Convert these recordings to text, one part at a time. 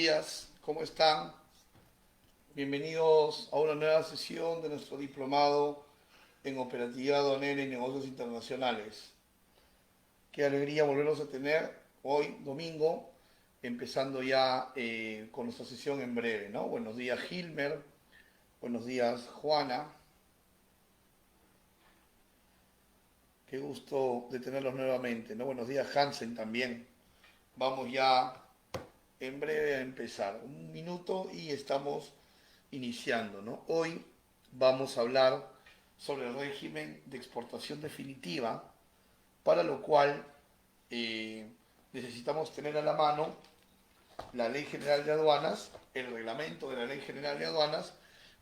días, ¿cómo están? Bienvenidos a una nueva sesión de nuestro diplomado en Operatividad Aduanera y Negocios Internacionales. Qué alegría volverlos a tener hoy, domingo, empezando ya con nuestra sesión en breve, ¿no? Buenos días, Gilmer. Buenos días, Juana. Qué gusto de tenerlos nuevamente, ¿no? Buenos días, Hansen, también. Vamos ya en breve a empezar. Un minuto y estamos iniciando, ¿no? Hoy vamos a hablar sobre el régimen de exportación definitiva, para lo cual eh, necesitamos tener a la mano la Ley General de Aduanas, el reglamento de la Ley General de Aduanas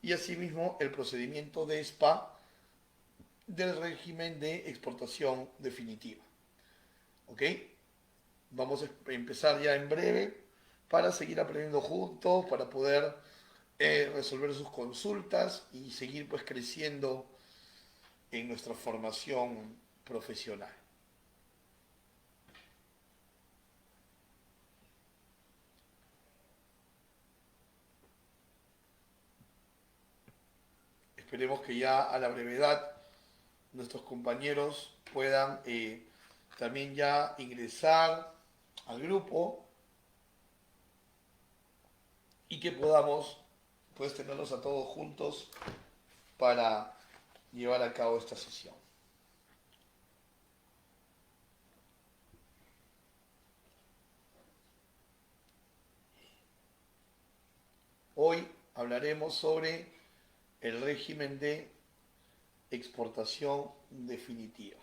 y asimismo el procedimiento de ESPA del régimen de exportación definitiva. ¿Ok? Vamos a empezar ya en breve para seguir aprendiendo juntos, para poder resolver sus consultas y seguir pues creciendo en nuestra formación profesional. Esperemos que ya a la brevedad nuestros compañeros puedan también ya ingresar al grupo y que podamos pues tenerlos a todos juntos para llevar a cabo esta sesión. Hoy hablaremos sobre el régimen de exportación definitiva.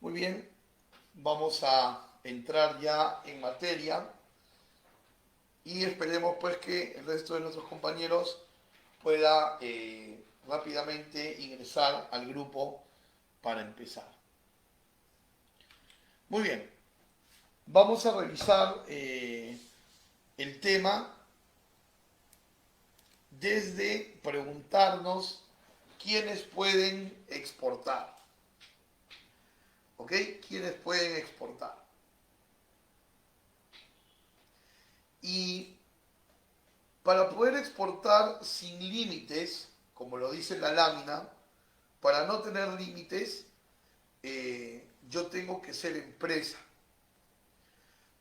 Muy bien, vamos a entrar ya en materia y esperemos pues que el resto de nuestros compañeros pueda rápidamente ingresar al grupo para empezar. Muy bien, vamos a revisar el tema desde preguntarnos quiénes pueden exportar. ¿Ok? ¿Quiénes pueden exportar? Y para poder exportar sin límites, como lo dice la lámina, para no tener límites, yo tengo que ser empresa.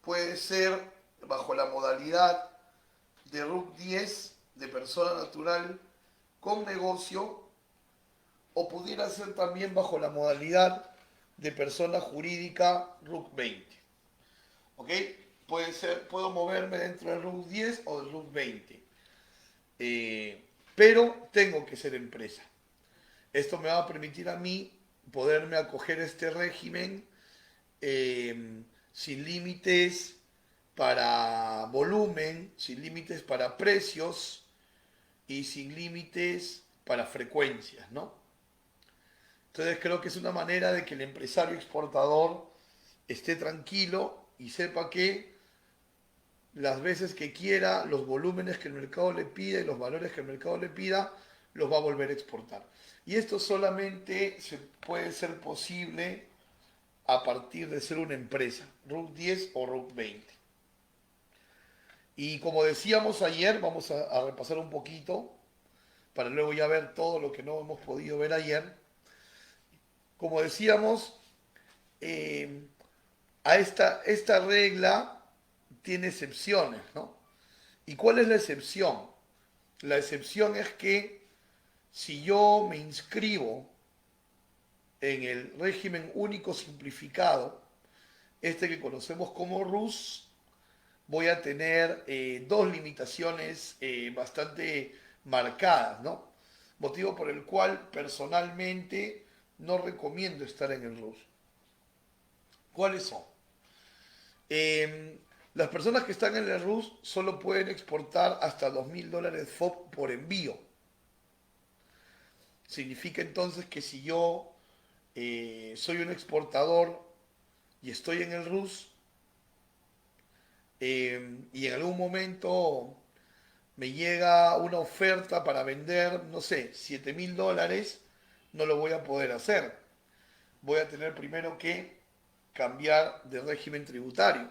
Puede ser bajo la modalidad de RUC 10 de persona natural con negocio, o pudiera ser también bajo la modalidad de persona jurídica RUC 20. ¿Ok? Puede ser, puedo moverme dentro del RUC 10 o del RUC 20. Pero tengo que ser empresa. Esto me va a permitir a mí poderme acoger a este régimen sin límites para volumen, sin límites para precios y sin límites para frecuencias, ¿no? Entonces creo que es una manera de que el empresario exportador esté tranquilo y sepa que las veces que quiera, los volúmenes que el mercado le pida y los valores que el mercado le pida, los va a volver a exportar. Y esto solamente puede ser posible a partir de ser una empresa, RUC 10 o RUC 20. Y como decíamos ayer, vamos a repasar un poquito para luego ya ver todo lo que no hemos podido ver ayer. Como decíamos, eh, esta regla tiene excepciones, ¿no? ¿Y cuál es la excepción? La excepción es que si yo me inscribo en el régimen único simplificado, este que conocemos como RUS, voy a tener dos limitaciones bastante marcadas, ¿no? Motivo por el cual personalmente no recomiendo estar en el RUS. ¿Cuáles son? Las personas que están en el RUS solo pueden exportar hasta $2.000 FOB por envío. Significa entonces que si yo soy un exportador y estoy en el RUS, y en algún momento me llega una oferta para vender, no sé, $7.000, no lo voy a poder hacer. Voy a tener primero que cambiar de régimen tributario.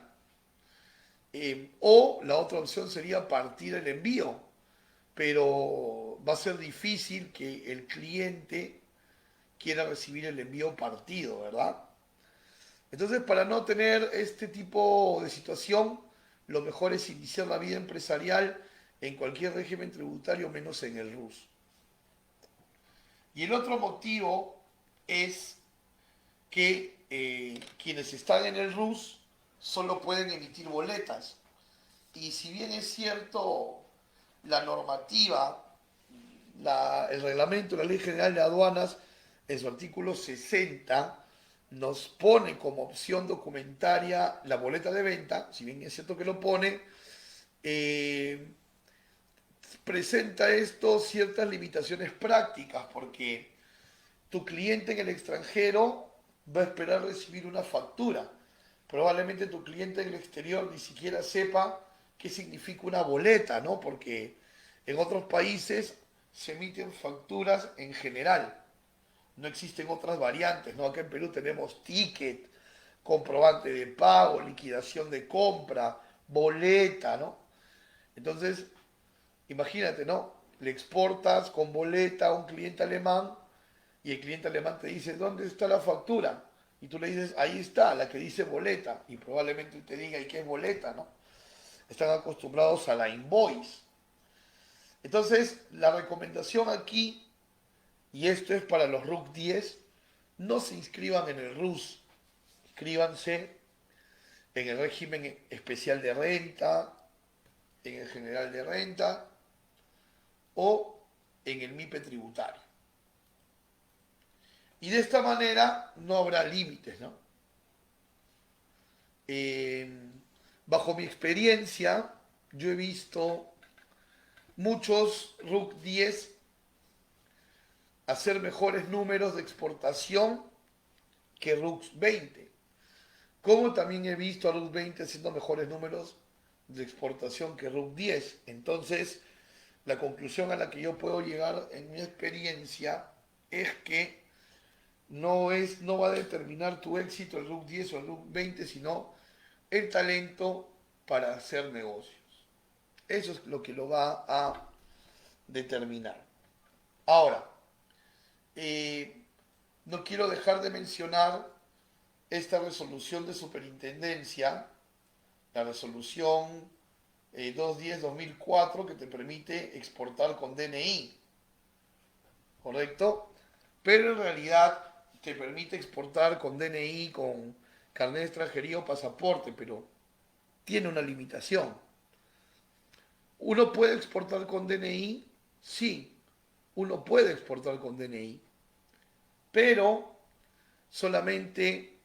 O la otra opción sería partir el envío, pero va a ser difícil que el cliente quiera recibir el envío partido, ¿verdad? Entonces, para no tener este tipo de situación, lo mejor es iniciar la vida empresarial en cualquier régimen tributario menos en el RUS. Y el otro motivo es que quienes están en el RUS solo pueden emitir boletas. Y si bien es cierto, la normativa, el reglamento, la Ley General de Aduanas, en su artículo 60, nos pone como opción documentaria la boleta de venta, si bien es cierto que lo pone, eh, presenta esto ciertas limitaciones prácticas, porque tu cliente en el extranjero va a esperar recibir una factura. Probablemente tu cliente en el exterior ni siquiera sepa qué significa una boleta, ¿no? Porque en otros países se emiten facturas en general. No existen otras variantes, ¿no? Acá en Perú tenemos ticket, comprobante de pago, liquidación de compra, boleta, ¿no? Entonces, imagínate, ¿no? Le exportas con boleta a un cliente alemán y el cliente alemán te dice, ¿dónde está la factura? Y tú le dices, ahí está, la que dice boleta. Y probablemente te diga, ¿y qué es boleta, no? Están acostumbrados a la invoice. Entonces, la recomendación aquí, y esto es para los RUC 10, no se inscriban en el RUS, inscríbanse en el régimen especial de renta, en el general de renta o en el MIPE tributario. Y de esta manera no habrá límites, ¿no? Eh, Bajo mi experiencia, yo he visto muchos RUC 10 hacer mejores números de exportación que RUC 20. Como también he visto a RUC 20 haciendo mejores números de exportación que RUC 10. Entonces, la conclusión a la que yo puedo llegar en mi experiencia es que no va a determinar tu éxito el RUC 10 o el RUC 20, sino el talento para hacer negocios. Eso es lo que lo va a determinar. Ahora, eh, no quiero dejar de mencionar esta resolución de superintendencia, la resolución 210-2004, que te permite exportar con DNI, ¿correcto? Pero en realidad te permite exportar con DNI, con carnet de extranjería o pasaporte, pero tiene una limitación. ¿Uno puede exportar con DNI? Sí, uno puede exportar con DNI, pero solamente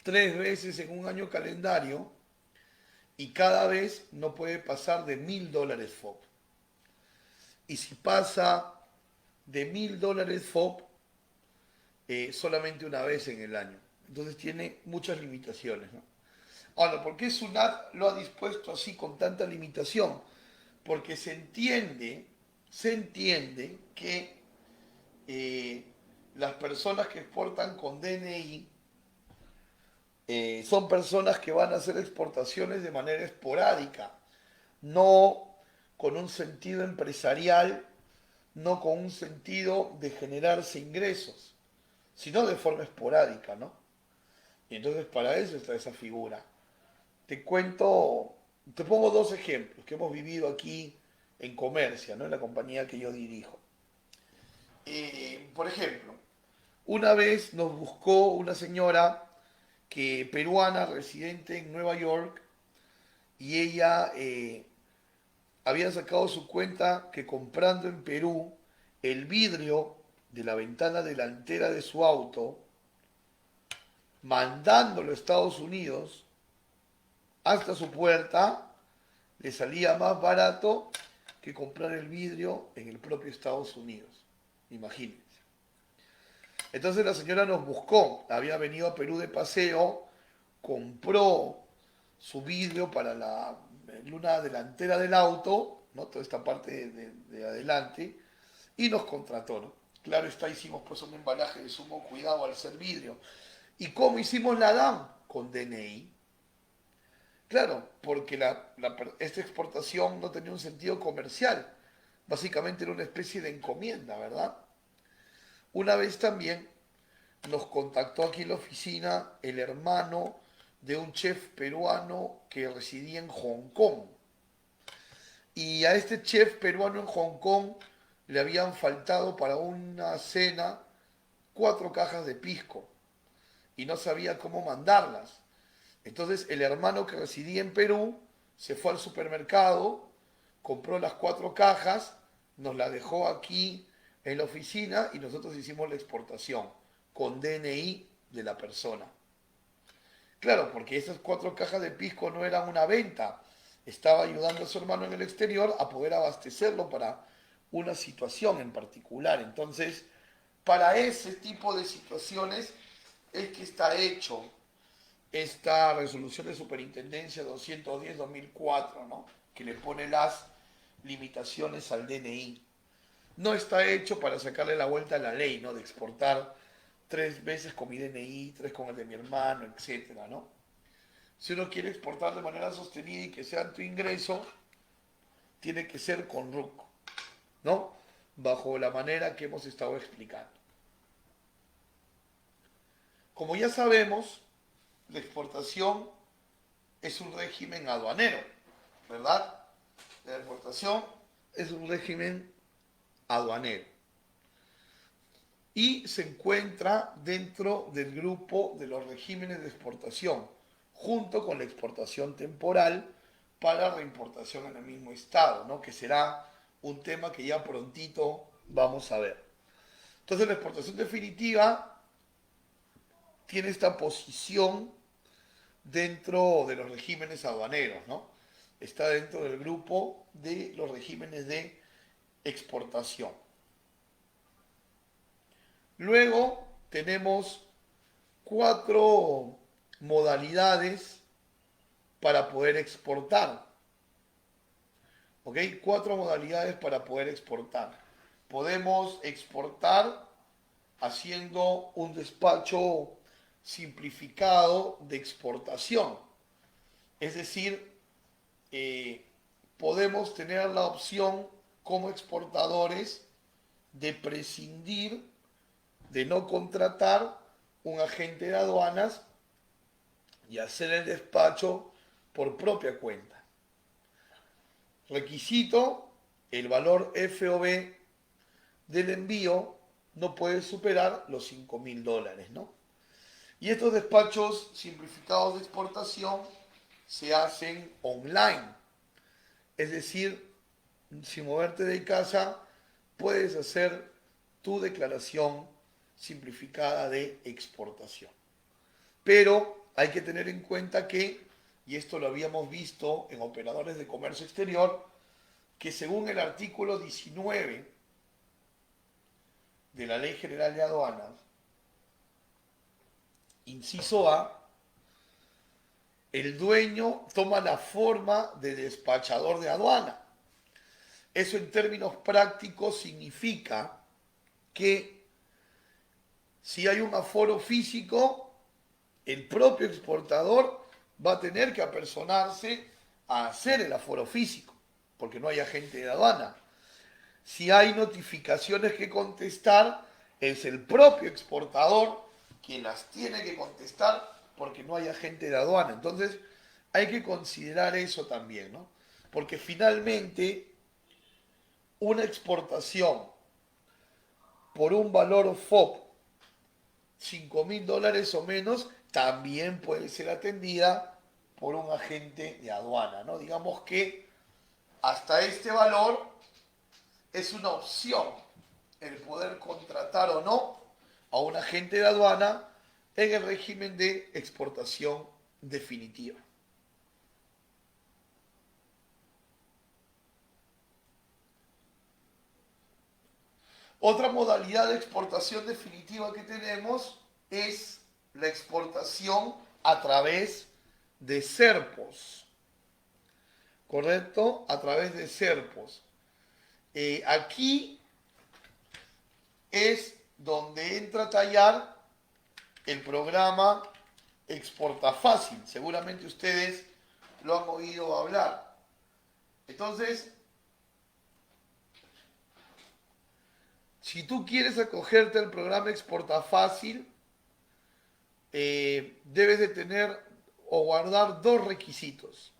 3 veces en un año calendario y cada vez no puede pasar de $1.000 FOB. Y si pasa de $1.000 FOB, solamente una vez en el año. Entonces tiene muchas limitaciones, ¿no? Ahora, ¿por qué SUNAT lo ha dispuesto así con tanta limitación? Porque se entiende que eh, las personas que exportan con DNI son personas que van a hacer exportaciones de manera esporádica, no con un sentido empresarial, no con un sentido de generarse ingresos, sino de forma esporádica, ¿no? Y entonces para eso está esa figura. Te cuento, te pongo dos ejemplos que hemos vivido aquí en Comercia, ¿no? En la compañía que yo dirijo. Por ejemplo, una vez nos buscó una señora peruana residente en Nueva York y ella había sacado su cuenta que comprando en Perú el vidrio de la ventana delantera de su auto, mandándolo a Estados Unidos hasta su puerta, le salía más barato que comprar el vidrio en el propio Estados Unidos. Imagínense. Entonces la señora nos buscó, había venido a Perú de paseo, compró su vidrio para la luna delantera del auto, ¿no? Toda esta parte de adelante, y nos contrató, ¿no? Claro está, hicimos pues un embalaje de sumo cuidado al ser vidrio. ¿Y cómo hicimos la DAM? Con DNI. Claro, porque esta exportación no tenía un sentido comercial. Básicamente era una especie de encomienda, ¿verdad? Una vez también nos contactó aquí en la oficina el hermano de un chef peruano que residía en Hong Kong. Y a este chef peruano en Hong Kong le habían faltado para una cena 4 cajas de pisco y no sabía cómo mandarlas. Entonces el hermano que residía en Perú se fue al supermercado, compró las 4 cajas, nos las dejó aquí en la oficina y nosotros hicimos la exportación con DNI de la persona. Claro, porque esas 4 cajas de pisco no eran una venta, estaba ayudando a su hermano en el exterior a poder abastecerlo para una situación en particular. Entonces, para ese tipo de situaciones es que está hecho esta resolución de superintendencia 210-2004, ¿no? Que le pone las limitaciones al DNI. No está hecho para sacarle la vuelta a la ley, ¿no? De exportar 3 veces con mi DNI, 3 con el de mi hermano, etcétera, ¿no? Si uno quiere exportar de manera sostenida y que sea tu ingreso, tiene que ser con RUC, ¿no? Bajo la manera que hemos estado explicando. Como ya sabemos, la exportación es un régimen aduanero, ¿verdad? La exportación es un régimen aduanero y se encuentra dentro del grupo de los regímenes de exportación, junto con la exportación temporal para reimportación en el mismo estado, ¿no? Que será un tema que ya prontito vamos a ver. Entonces la exportación definitiva tiene esta posición dentro de los regímenes aduaneros, ¿no? Está dentro del grupo de los regímenes de exportación. Luego tenemos 4 modalidades para poder exportar. ¿Ok? 4 modalidades para poder exportar. Podemos exportar haciendo un despacho simplificado de exportación. Es decir, podemos tener la opción como exportadores de prescindir, de no contratar un agente de aduanas y hacer el despacho por propia cuenta. Requisito, el valor FOB del envío no puede superar los $5.000, ¿no? Y estos despachos simplificados de exportación se hacen online. Es decir, sin moverte de casa, puedes hacer tu declaración simplificada de exportación. Pero hay que tener en cuenta que, y esto lo habíamos visto en operadores de comercio exterior, que según el artículo 19 de la Ley General de Aduanas, inciso A, el dueño toma la forma de despachador de aduana. Eso en términos prácticos significa que si hay un aforo físico, el propio exportador va a tener que apersonarse a hacer el aforo físico, porque no hay agente de aduana. Si hay notificaciones que contestar, es el propio exportador quien las tiene que contestar porque no hay agente de aduana. Entonces, hay que considerar eso también, ¿no? Porque finalmente, una exportación por un valor FOB $5.000 o menos también puede ser atendida por un agente de aduana, ¿no? Digamos que hasta este valor es una opción el poder contratar o no a un agente de aduana en el régimen de exportación definitiva. Otra modalidad de exportación definitiva que tenemos es la exportación a través de Serpos, ¿correcto? A través de Serpos. Aquí es donde entra a tallar el programa Exporta Fácil. Seguramente ustedes lo han oído hablar. Entonces, si tú quieres acogerte al programa Exporta Fácil, debes de tener o guardar dos requisitos.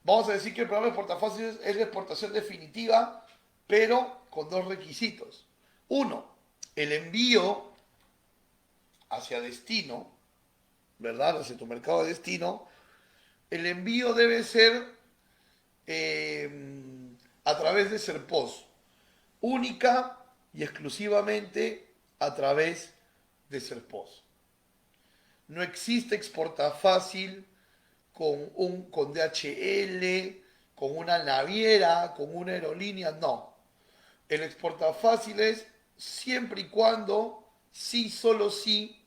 Vamos a decir que el programa Exporta Fácil es la exportación definitiva, pero con dos requisitos. Uno, el envío hacia destino, ¿verdad? Hacia tu mercado de destino. El envío debe ser a través de Serpos, única y exclusivamente a través de Serpos. No existe exporta fácil con DHL, con una naviera, con una aerolínea, no. El exporta fácil es siempre y cuando, sí, solo sí,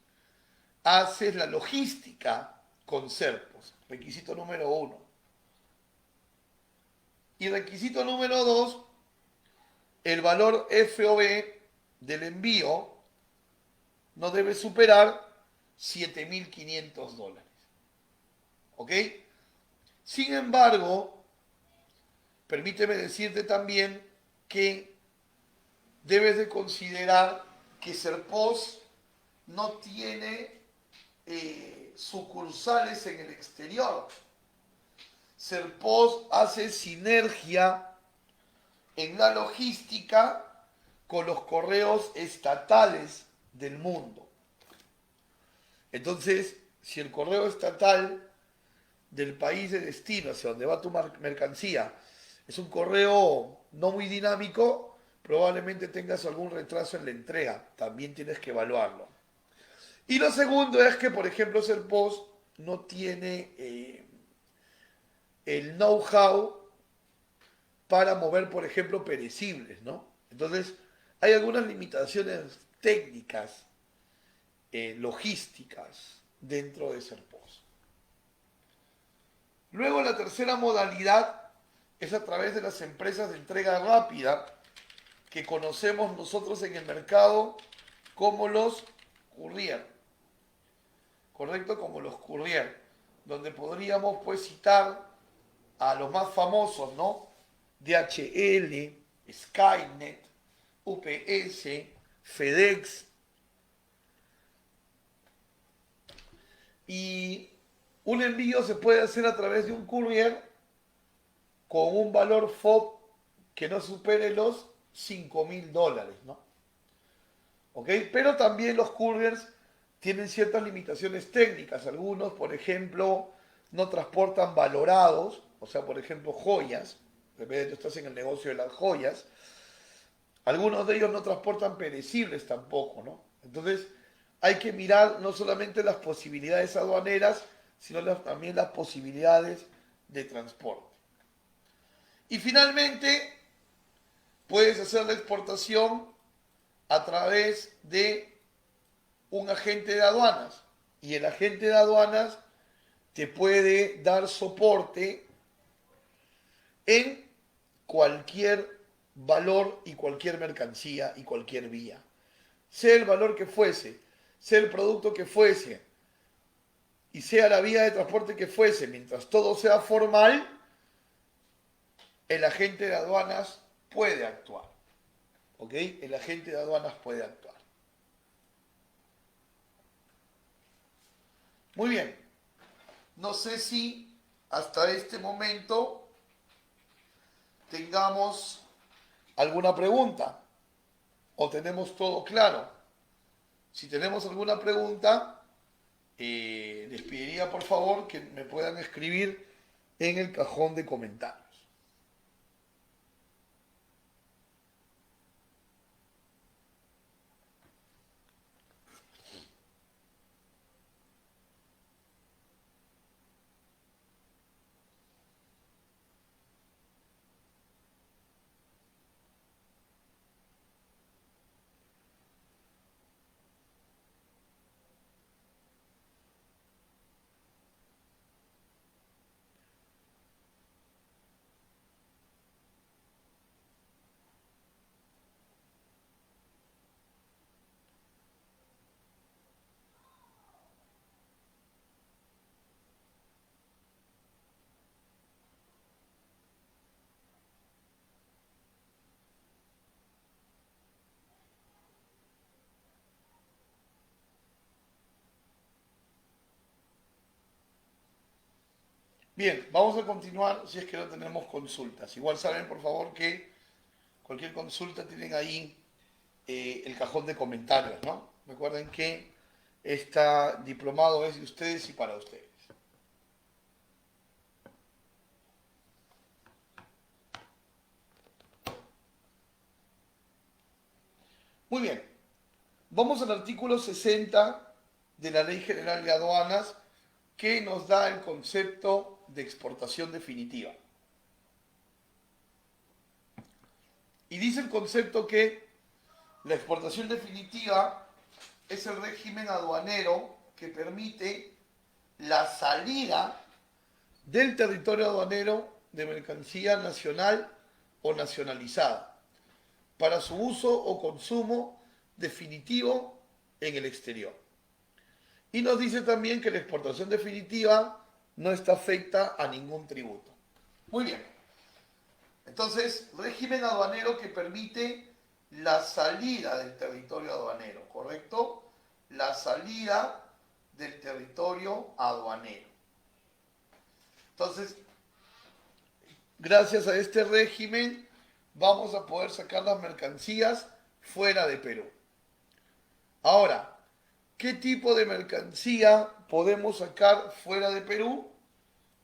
haces la logística con Serpos. Requisito número uno. Y requisito número dos, el valor FOB del envío no debe superar $7.500. ¿Ok? Sin embargo, permíteme decirte también que debes de considerar que Serpos no tiene sucursales en el exterior. Serpos hace sinergia en la logística con los correos estatales del mundo. Entonces, si el correo estatal del país de destino, hacia donde va tu mercancía, es un correo no muy dinámico, probablemente tengas algún retraso en la entrega. También tienes que evaluarlo. Y lo segundo es que, por ejemplo, Serpos no tiene el know-how para mover, por ejemplo, perecibles, ¿no? Entonces, hay algunas limitaciones técnicas, logísticas, dentro de Serpos. Luego, la tercera modalidad es a través de las empresas de entrega rápida que conocemos nosotros en el mercado como los courier, ¿correcto? Como los courier, donde podríamos pues citar a los más famosos, ¿no? DHL, Skynet, UPS, FedEx. Y un envío se puede hacer a través de un courier con un valor FOB que no supere los $5.000, ¿no? ¿Ok? Pero también los couriers tienen ciertas limitaciones técnicas. Algunos, por ejemplo, no transportan valorados, o sea, por ejemplo, joyas. De repente tú estás en el negocio de las joyas. Algunos de ellos no transportan perecibles tampoco, ¿no? Entonces, hay que mirar no solamente las posibilidades aduaneras, sino también las posibilidades de transporte. Y finalmente, puedes hacer la exportación a través de un agente de aduanas. Y el agente de aduanas te puede dar soporte en cualquier valor y cualquier mercancía y cualquier vía. Sea el valor que fuese, sea el producto que fuese y sea la vía de transporte que fuese, mientras todo sea formal, el agente de aduanas puede actuar. ¿Ok? El agente de aduanas puede actuar. Muy bien. No sé si hasta este momento tengamos alguna pregunta o tenemos todo claro. Si tenemos alguna pregunta, les pediría por favor que me puedan escribir en el cajón de comentarios. Bien, vamos a continuar si es que no tenemos consultas. Igual saben, por favor, que cualquier consulta tienen ahí el cajón de comentarios, ¿no? Recuerden que este diplomado es de ustedes y para ustedes. Muy bien, vamos al artículo 60 de la Ley General de Aduanas que nos da el concepto de exportación definitiva. Y dice el concepto que la exportación definitiva es el régimen aduanero que permite la salida del territorio aduanero de mercancía nacional o nacionalizada para su uso o consumo definitivo en el exterior. Y nos dice también que la exportación definitiva no está afecta a ningún tributo. Muy bien. Entonces, régimen aduanero que permite la salida del territorio aduanero, ¿correcto? La salida del territorio aduanero. Entonces, gracias a este régimen, vamos a poder sacar las mercancías fuera de Perú. Ahora, ¿qué tipo de mercancía podemos sacar fuera de Perú?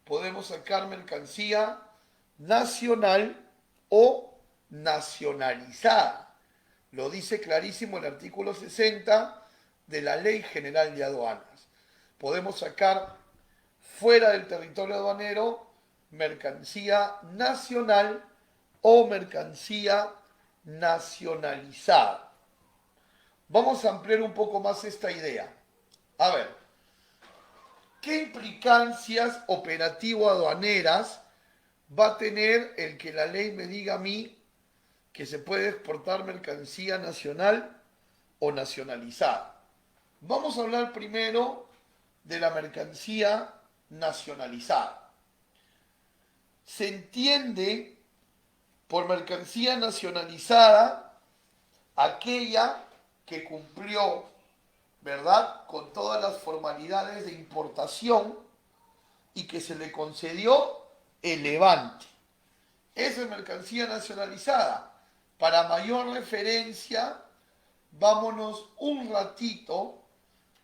Podemos sacar mercancía nacional o nacionalizada. Lo dice clarísimo el artículo 60 de la Ley General de Aduanas. Podemos sacar fuera del territorio aduanero mercancía nacional o mercancía nacionalizada. Vamos a ampliar un poco más esta idea. A ver, ¿qué implicancias operativo-aduaneras va a tener el que la ley me diga a mí que se puede exportar mercancía nacional o nacionalizada? Vamos a hablar primero de la mercancía nacionalizada. Se entiende por mercancía nacionalizada aquella que cumplió, ¿verdad?, con todas las formalidades de importación y que se le concedió el levante. Esa es mercancía nacionalizada. Para mayor referencia, vámonos un ratito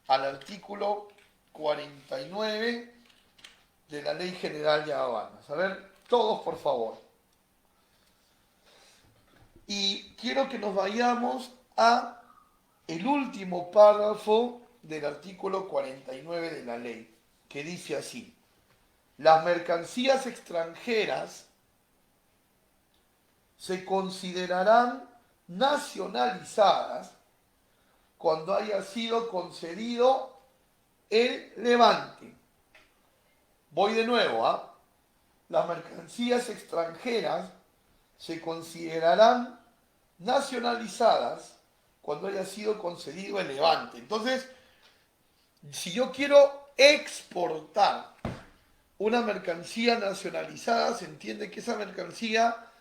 al artículo 49 de la Ley General de Aduanas. A ver, todos por favor. Y quiero que nos vayamos a el último párrafo del artículo 49 de la ley, que dice así: las mercancías extranjeras se considerarán nacionalizadas cuando haya sido concedido el levante. Voy de nuevo, ¿ah? Las mercancías extranjeras se considerarán nacionalizadas cuando haya sido concedido el levante. Entonces, si yo quiero exportar una mercancía nacionalizada, se entiende que esa mercancía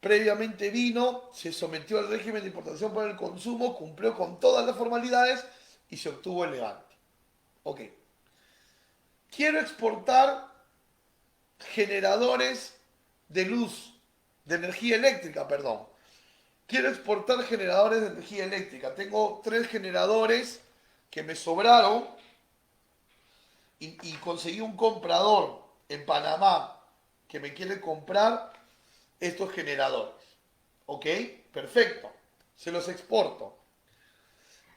previamente vino, se sometió al régimen de importación por el consumo, cumplió con todas las formalidades y se obtuvo el levante. Ok. Quiero exportar generadores de luz, de energía eléctrica, perdón. Quiero exportar generadores de energía eléctrica. Tengo 3 generadores que me sobraron y conseguí un comprador en Panamá que me quiere comprar estos generadores. ¿Ok? Perfecto. Se los exporto.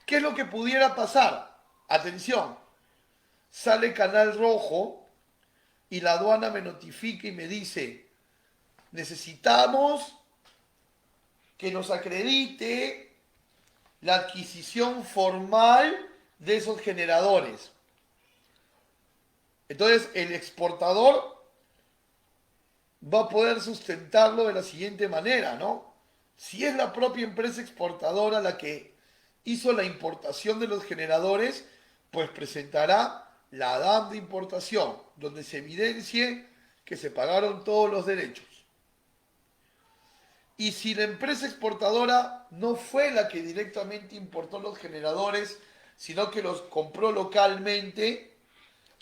¿Qué es lo que pudiera pasar? Atención. Sale Canal Rojo y la aduana me notifica y me dice: necesitamos que nos acredite la adquisición formal de esos generadores. Entonces, el exportador va a poder sustentarlo de la siguiente manera, ¿no? Si es la propia empresa exportadora la que hizo la importación de los generadores, pues presentará la ADAM de importación, donde se evidencie que se pagaron todos los derechos. Y si la empresa exportadora no fue la que directamente importó los generadores, sino que los compró localmente,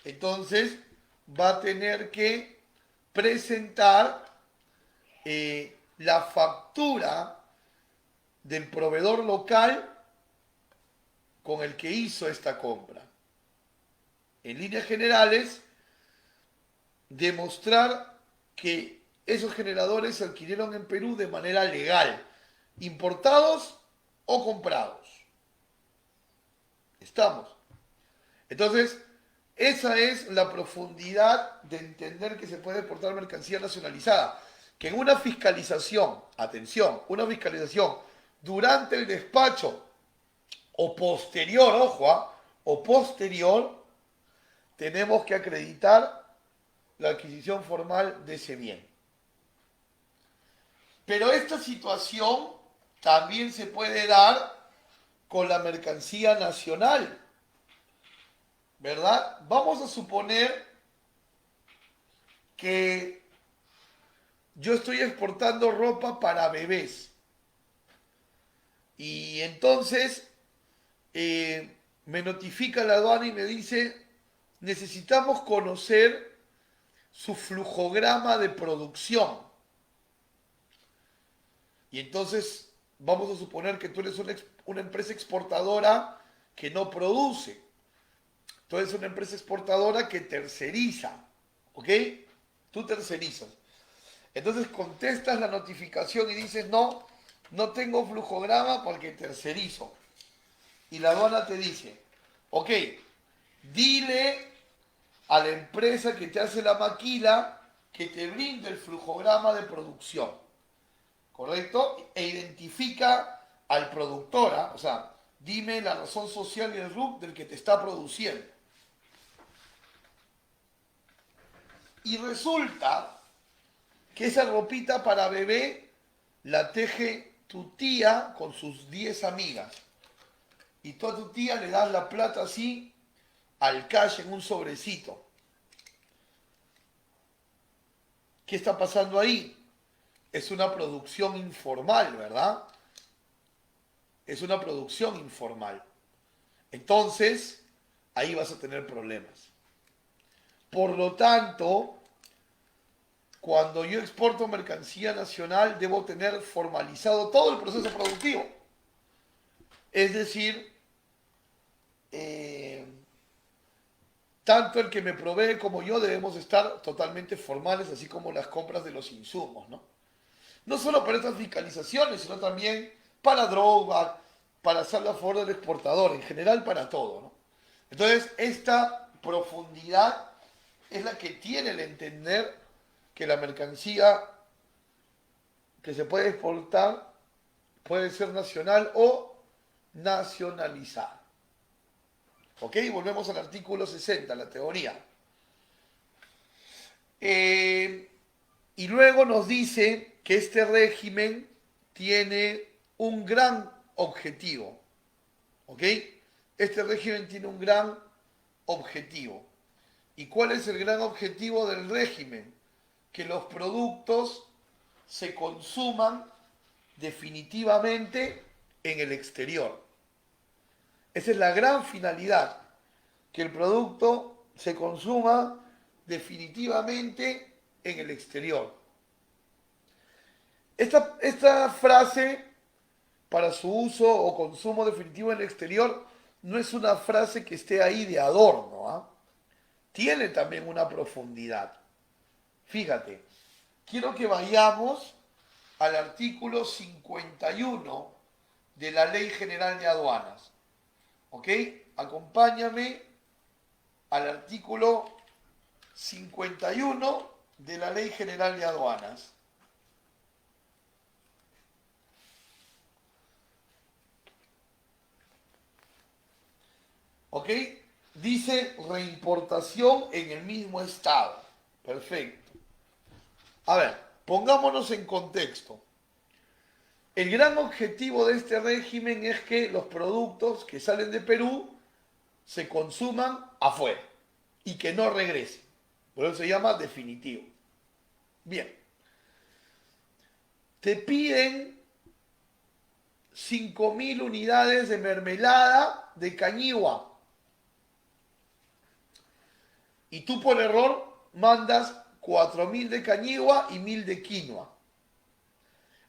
entonces va a tener que presentar la factura del proveedor local con el que hizo esta compra. En líneas generales, demostrar que esos generadores se adquirieron en Perú de manera legal, importados o comprados. ¿Estamos? Entonces, esa es la profundidad de entender que se puede exportar mercancía nacionalizada. Que en una fiscalización, atención, una fiscalización durante el despacho o posterior, ojo, o posterior, tenemos que acreditar la adquisición formal de ese bien. Pero esta situación también se puede dar con la mercancía nacional, ¿verdad? Vamos a suponer que yo estoy exportando ropa para bebés y entonces me notifica la aduana y me dice, necesitamos conocer su flujograma de producción. Y entonces vamos a suponer que tú eres una empresa exportadora que no produce. Tú eres una empresa exportadora que terceriza, ¿ok? Tú tercerizas. Entonces contestas la notificación y dices, no, no tengo flujograma porque tercerizo. Y la aduana te dice, ok, dile a la empresa que te hace la maquila que te brinde el flujograma de producción, ¿correcto? E identifica al productora, o sea, dime la razón social y el RUC del que te está produciendo. Y resulta que esa ropita para bebé la teje tu tía con sus 10 amigas. Y tú a tu tía le das la plata así al cash en un sobrecito. ¿Qué está pasando ahí? Es una producción informal, ¿verdad? Es una producción informal. Entonces, ahí vas a tener problemas. Por lo tanto, cuando yo exporto mercancía nacional, debo tener formalizado todo el proceso productivo. Es decir, tanto el que me provee como yo debemos estar totalmente formales, así como las compras de los insumos, ¿no? No solo para estas fiscalizaciones, sino también para drawback, para hacerlo a favor del exportador, en general para todo, ¿no? Entonces, esta profundidad es la que tiene el entender que la mercancía que se puede exportar puede ser nacional o nacionalizada. ¿Ok? Volvemos al artículo 60, la teoría. Y luego nos dice que este régimen tiene un gran objetivo. ¿Ok? Este régimen tiene un gran objetivo. ¿Y cuál es el gran objetivo del régimen? Que los productos se consuman definitivamente en el exterior. Esa es la gran finalidad, que el producto se consuma definitivamente en el exterior. Esta frase, para su uso o consumo definitivo en el exterior, no es una frase que esté ahí de adorno, ¿ah? Tiene también una profundidad. Fíjate, quiero que vayamos al artículo 51 de la Ley General de Aduanas. ¿Ok? Acompáñame al artículo 51 de la Ley General de Aduanas. ¿Ok? Dice reimportación en el mismo estado. Perfecto. A ver, pongámonos en contexto. El gran objetivo de este régimen es que los productos que salen de Perú se consuman afuera y que no regresen. Por eso se llama definitivo. Bien. Te piden 5.000 unidades de mermelada de cañigua. y tú por error mandas 4.000 de cañigua y 1.000 de quinoa.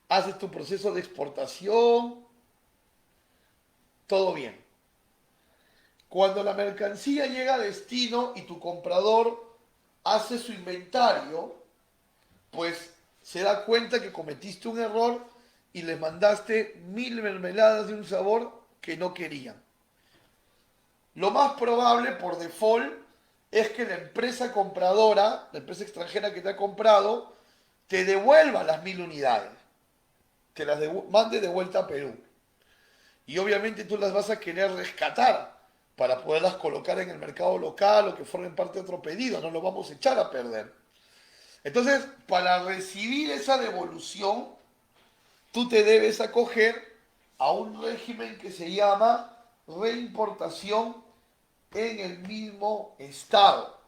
Haces tu proceso de exportación, todo bien. Cuando la mercancía llega a destino y tu comprador hace su inventario, pues se da cuenta que cometiste un error y les mandaste 1.000 mermeladas de un sabor que no querían. Lo más probable, por default, es que la empresa compradora, la empresa extranjera que te ha comprado, te devuelva las 1.000 unidades, te las mande de vuelta a Perú. Y obviamente tú las vas a querer rescatar para poderlas colocar en el mercado local o que formen parte de otro pedido, no lo vamos a echar a perder. Entonces, para recibir esa devolución, tú te debes acoger a un régimen que se llama reimportación en el mismo estado,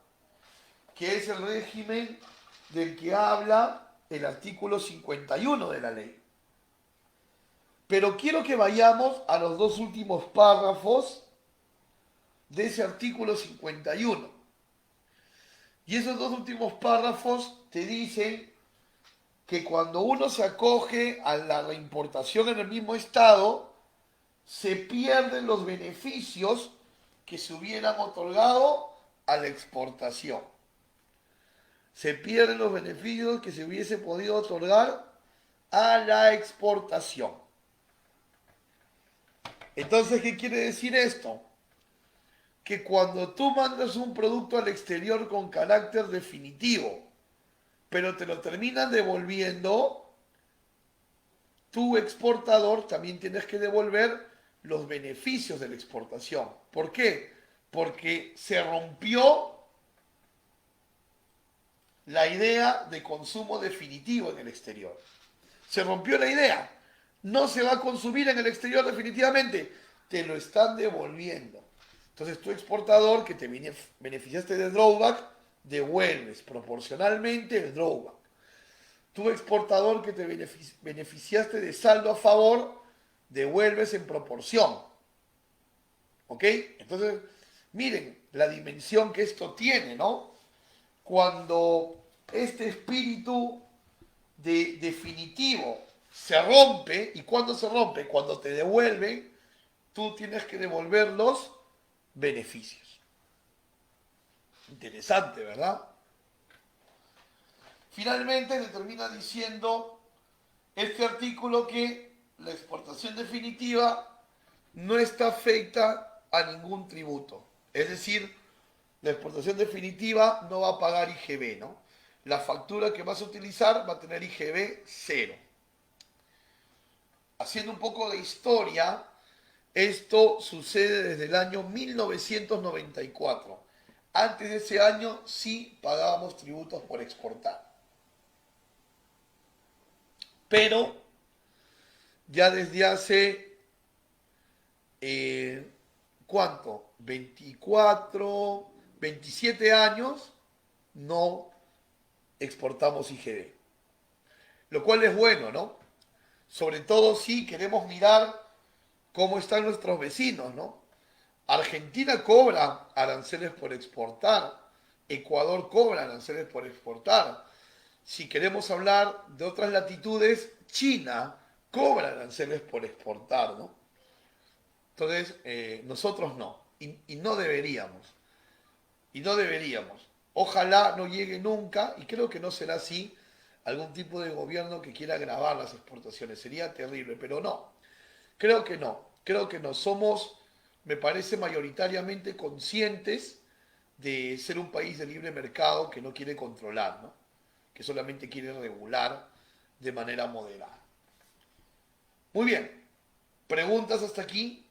que es el régimen del que habla el artículo 51 de la ley. Pero quiero que vayamos a los dos últimos párrafos de ese artículo 51. Y esos dos últimos párrafos te dicen que cuando uno se acoge a la reimportación en el mismo estado, se pierden los beneficios que se hubieran otorgado a la exportación. Se pierden los beneficios que se hubiese podido otorgar a la exportación. Entonces, ¿qué quiere decir esto? Que cuando tú mandas un producto al exterior con carácter definitivo, pero te lo terminan devolviendo, tu exportador también tienes que devolver los beneficios de la exportación. ¿Por qué? Porque se rompió la idea de consumo definitivo en el exterior. Se rompió la idea. No se va a consumir en el exterior definitivamente. Te lo están devolviendo. Entonces tu exportador que te beneficiaste de drawback, devuelves proporcionalmente el drawback. Tu exportador que te beneficiaste de saldo a favor, devuelves en proporción. ¿Ok? Entonces, miren la dimensión que esto tiene, ¿no? Cuando este espíritu definitivo se rompe, ¿y cuándo se rompe? Cuando te devuelven, tú tienes que devolver los beneficios. Interesante, ¿verdad? Finalmente se termina diciendo este artículo que la exportación definitiva no está afecta a ningún tributo. Es decir, la exportación definitiva no va a pagar IGB, ¿no? La factura que vas a utilizar va a tener IGB cero. Haciendo un poco de historia, esto sucede desde el año 1994. Antes de ese año sí pagábamos tributos por exportar. Pero ya desde hace, ¿cuánto? 24, 27 años no exportamos IGB. Lo cual es bueno, ¿no? Sobre todo si queremos mirar cómo están nuestros vecinos, ¿no? Argentina cobra aranceles por exportar, Ecuador cobra aranceles por exportar. Si queremos hablar de otras latitudes, China cobra aranceles por exportar, ¿no? Entonces, nosotros no, y no deberíamos, y no deberíamos. Ojalá no llegue nunca, y creo que no será así, algún tipo de gobierno que quiera grabar las exportaciones. Sería terrible, pero no. Creo que no. Creo que no. Somos, me parece, mayoritariamente conscientes de ser un país de libre mercado que no quiere controlar, ¿no? Que solamente quiere regular de manera moderada. Muy bien. ¿Preguntas hasta aquí?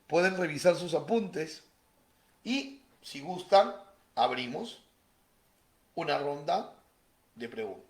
Pueden revisar sus apuntes y, si gustan, abrimos una ronda de preguntas.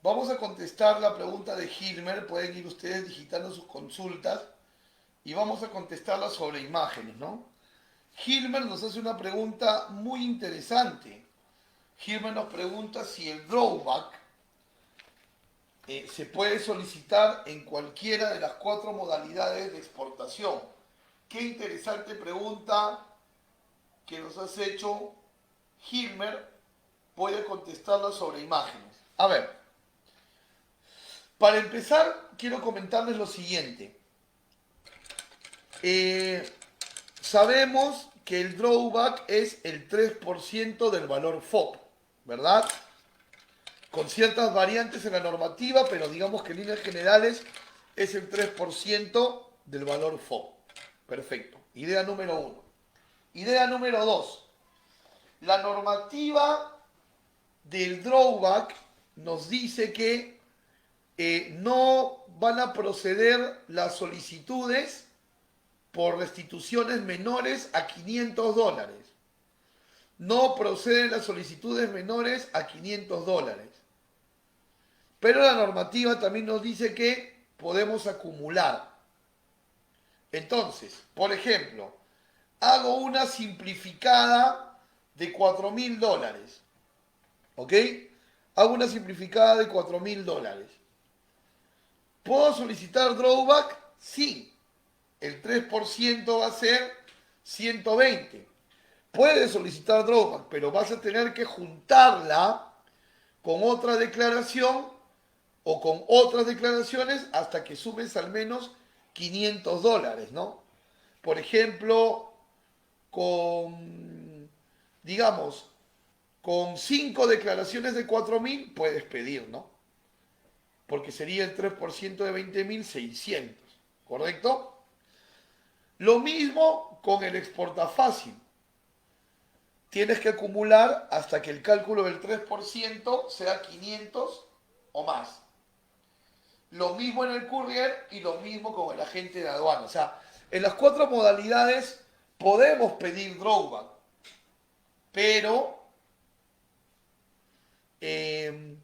Vamos a contestar la pregunta de Hilmer. Pueden ir ustedes digitando sus consultas y vamos a contestarla sobre imágenes, ¿no? Hilmer nos hace una pregunta muy interesante. Hilmer nos pregunta si el drawback se puede solicitar en cualquiera de las 4 modalidades de exportación. Qué interesante pregunta que nos has hecho, Hilmer. Puede contestarla sobre imágenes. A ver, para empezar, quiero comentarles lo siguiente. Sabemos que el drawback es el 3% del valor FOB, ¿verdad? Con ciertas variantes en la normativa, pero digamos que en líneas generales es el 3% del valor FOB. Perfecto. Idea número 1. Idea número 2. La normativa del drawback nos dice que no van a proceder las solicitudes por restituciones menores a $500. No proceden las solicitudes menores a $500. Pero la normativa también nos dice que podemos acumular. Entonces, por ejemplo, hago una simplificada de $4.000. ¿Ok? Hago una simplificada de $4.000. ¿Puedo solicitar drawback? Sí. El 3% va a ser 120. Puedes solicitar drawback, pero vas a tener que juntarla con otra declaración o con otras declaraciones hasta que sumes al menos $500, ¿no? Por ejemplo, digamos, con 5 declaraciones de 4.000 puedes pedir, ¿no? Porque sería el 3% de 20.600, ¿correcto? Lo mismo con el exporta fácil. Tienes que acumular hasta que el cálculo del 3% sea 500 o más. Lo mismo en el courier y lo mismo con el agente de aduana. O sea, en las 4 modalidades podemos pedir drawback, pero el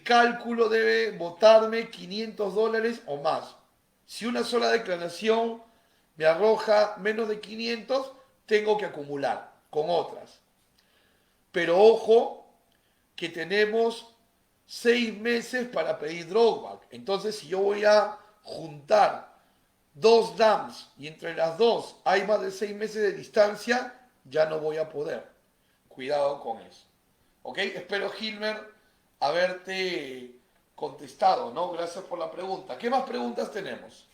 cálculo debe botarme $500 o más. Si una sola declaración me arroja menos de 500, tengo que acumular con otras. Pero ojo que tenemos 6 meses para pedir drawback. Entonces, si yo voy a juntar 2 DAMs y entre las dos hay más de 6 meses de distancia, ya no voy a poder. Cuidado con eso. ¿Ok? Espero, Hilmer, haberte contestado, ¿no? Gracias por la pregunta. ¿Qué más preguntas tenemos?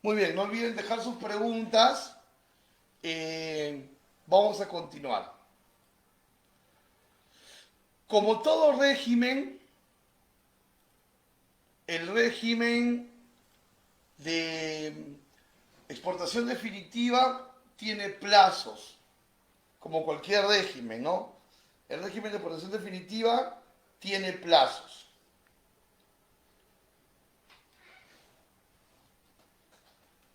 Muy bien, no olviden dejar sus preguntas. Vamos a continuar. Como todo régimen, el régimen de exportación definitiva tiene plazos, como cualquier régimen, ¿no? El régimen de exportación definitiva tiene plazos.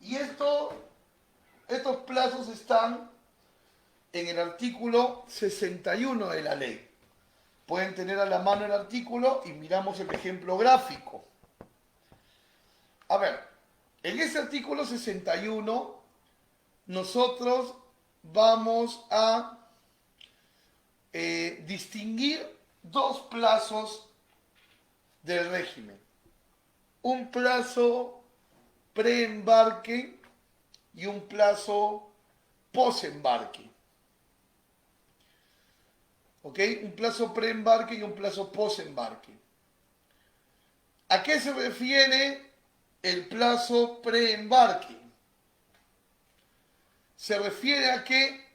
Y estos plazos están en el artículo 61 de la ley. Pueden tener a la mano el artículo y miramos el ejemplo gráfico. A ver, en ese artículo 61 nosotros vamos a distinguir dos plazos del régimen. Un plazo preembarque y un plazo posembarque. ¿Ok? Un plazo preembarque y un plazo posembarque. ¿A qué se refiere el plazo preembarque? Se refiere a que,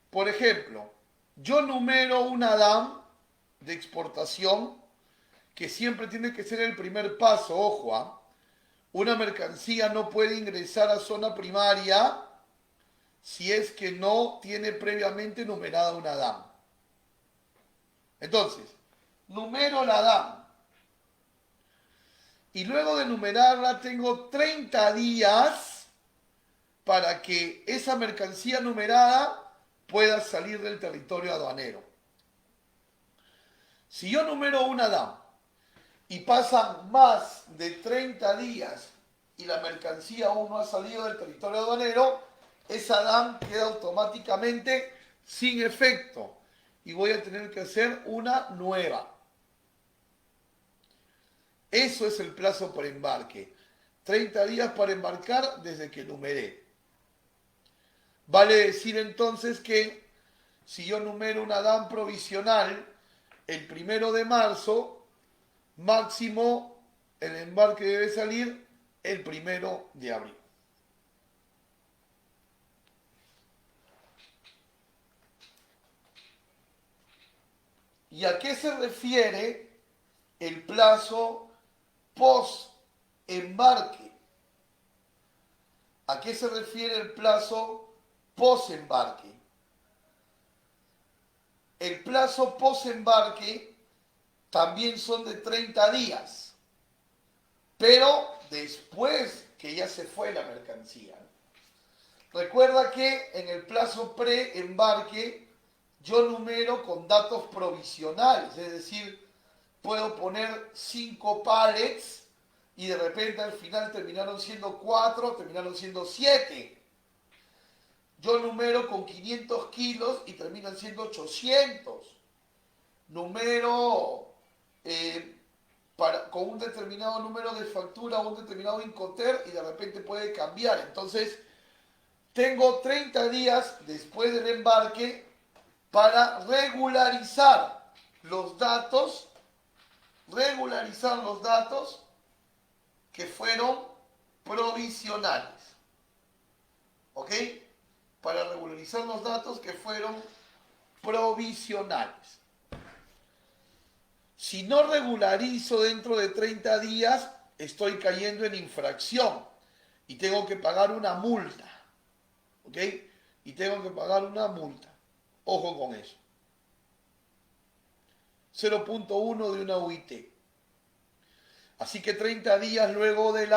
por ejemplo, yo numero una DAM de exportación que siempre tiene que ser el primer paso, ojo, ¿ah? Una mercancía no puede ingresar a zona primaria si es que no tiene previamente numerada una DAM. Entonces, numero la DAM. Y luego de numerarla tengo 30 días para que esa mercancía numerada pueda salir del territorio aduanero. Si yo numero una DAM y pasan más de 30 días y la mercancía aún no ha salido del territorio aduanero, esa DAM queda automáticamente sin efecto y voy a tener que hacer una nueva. Eso es el plazo para embarque. 30 días para embarcar desde que numeré. Vale decir entonces que si yo numero una DAM provisional el 1 de marzo, máximo el embarque debe salir el 1 de abril. ¿Y a qué se refiere el plazo post-embarque? ¿A qué se refiere el plazo post-embarque? El plazo post-embarque también son de 30 días, pero después que ya se fue la mercancía. Recuerda que en el plazo pre-embarque yo numero con datos provisionales, es decir, puedo poner 5 pallets y de repente al final terminaron siendo 4, terminaron siendo 7. Yo numero con 500 kilos y terminan siendo 800. Numero con un determinado número de factura o un determinado Incoterm y de repente puede cambiar. Entonces, tengo 30 días después del embarque para regularizar los datos que fueron provisionales. ¿Ok? Para regularizar los datos que fueron provisionales. Si no regularizo dentro de 30 días, estoy cayendo en infracción y tengo que pagar una multa. ¿Ok? Y tengo que pagar una multa. Ojo con eso. 0.1 de una UIT. Así que 30 días luego del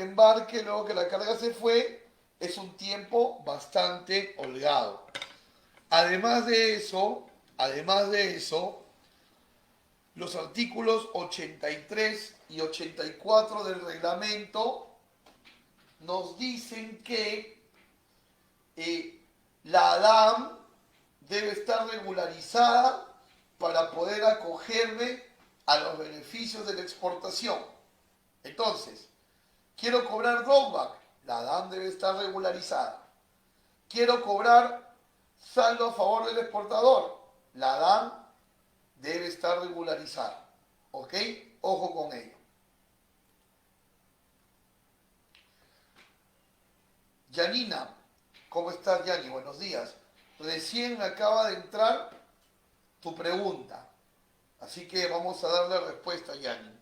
embarque, luego que la carga se fue, es un tiempo bastante holgado. Además de eso, los artículos 83 y 84 del reglamento nos dicen que la DAM debe estar regularizada para poder acogerme a los beneficios de la exportación. Entonces, quiero cobrar drawback, la DAM debe estar regularizada. Quiero cobrar saldo a favor del exportador, la DAM debe estar regularizada. ¿Ok? Ojo con ello. Yanina, ¿cómo estás, Yani? Buenos días. Recién me acaba de entrar tu pregunta. Así que vamos a darle respuesta a Yani.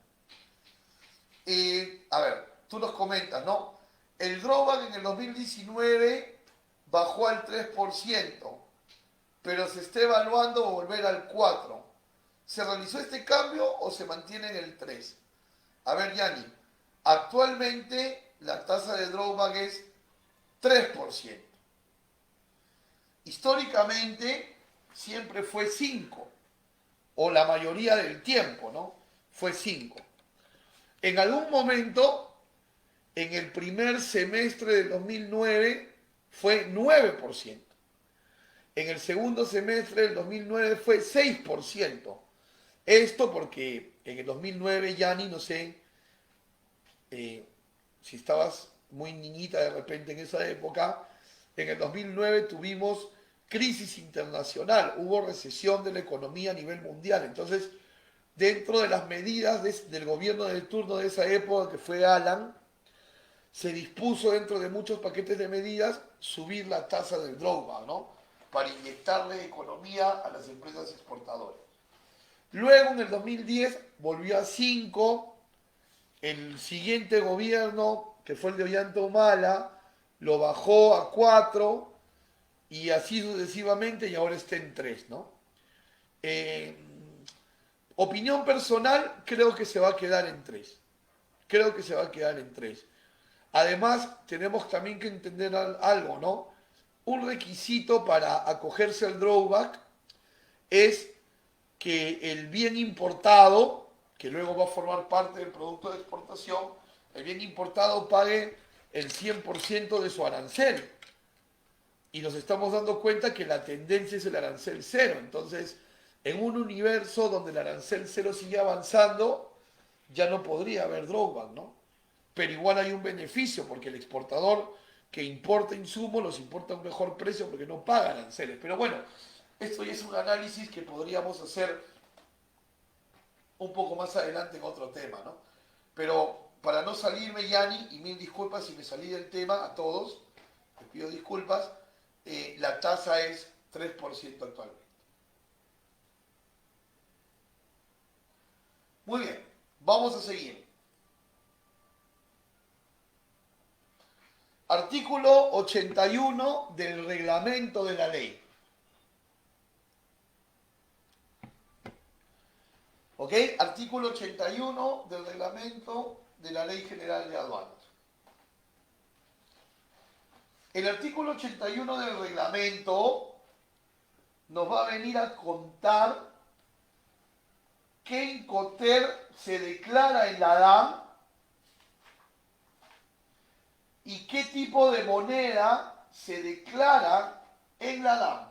A ver, tú nos comentas, ¿no? El drawback en el 2019 bajó al 3%, pero se está evaluando volver al 4%. ¿Se realizó este cambio o se mantiene en el 3%? A ver, Yani, actualmente la tasa de drawback es 3%. Históricamente siempre fue 5%, o la mayoría del tiempo, ¿no? Fue 5%. En algún momento, en el primer semestre del 2009, fue 9%. En el segundo semestre del 2009 fue 6%. Esto porque en el 2009, Yanni, no sé eh, si estabas muy niñita de repente en esa época, en el 2009 tuvimos crisis internacional, hubo recesión de la economía a nivel mundial. Entonces, dentro de las medidas del gobierno del turno de esa época, que fue Alan, se dispuso dentro de muchos paquetes de medidas subir la tasa del drawback, ¿no? Para inyectarle economía a las empresas exportadoras. Luego, en el 2010, volvió a 5. El siguiente gobierno, que fue el de Ollanta Humala, lo bajó a 4 y así sucesivamente y ahora está en 3, ¿no? Eh, Opinión personal, creo que se va a quedar en 3. Creo que se va a quedar en 3. Además, tenemos también que entender algo, ¿no? Un requisito para acogerse al drawback es que el bien importado, que luego va a formar parte del producto de exportación, el bien importado pague el 100% de su arancel. Y nos estamos dando cuenta que la tendencia es el arancel cero. Entonces, en un universo donde el arancel cero sigue avanzando, ya no podría haber drawback, ¿no? Pero igual hay un beneficio porque el exportador que importa insumos los importa a un mejor precio porque no paga aranceles. Pero bueno, esto ya es un análisis que podríamos hacer un poco más adelante en otro tema, ¿no? Pero para no salirme, Yanni, y mil disculpas si me salí del tema, a todos, les pido disculpas, la tasa es 3% actualmente. Muy bien, vamos a seguir. Artículo 81 del reglamento de la ley. ¿Ok? Artículo 81 del reglamento de la Ley General de Aduanas. El artículo 81 del reglamento nos va a venir a contar qué Incoterm se declara en la DAM y qué tipo de moneda se declara en la DAM.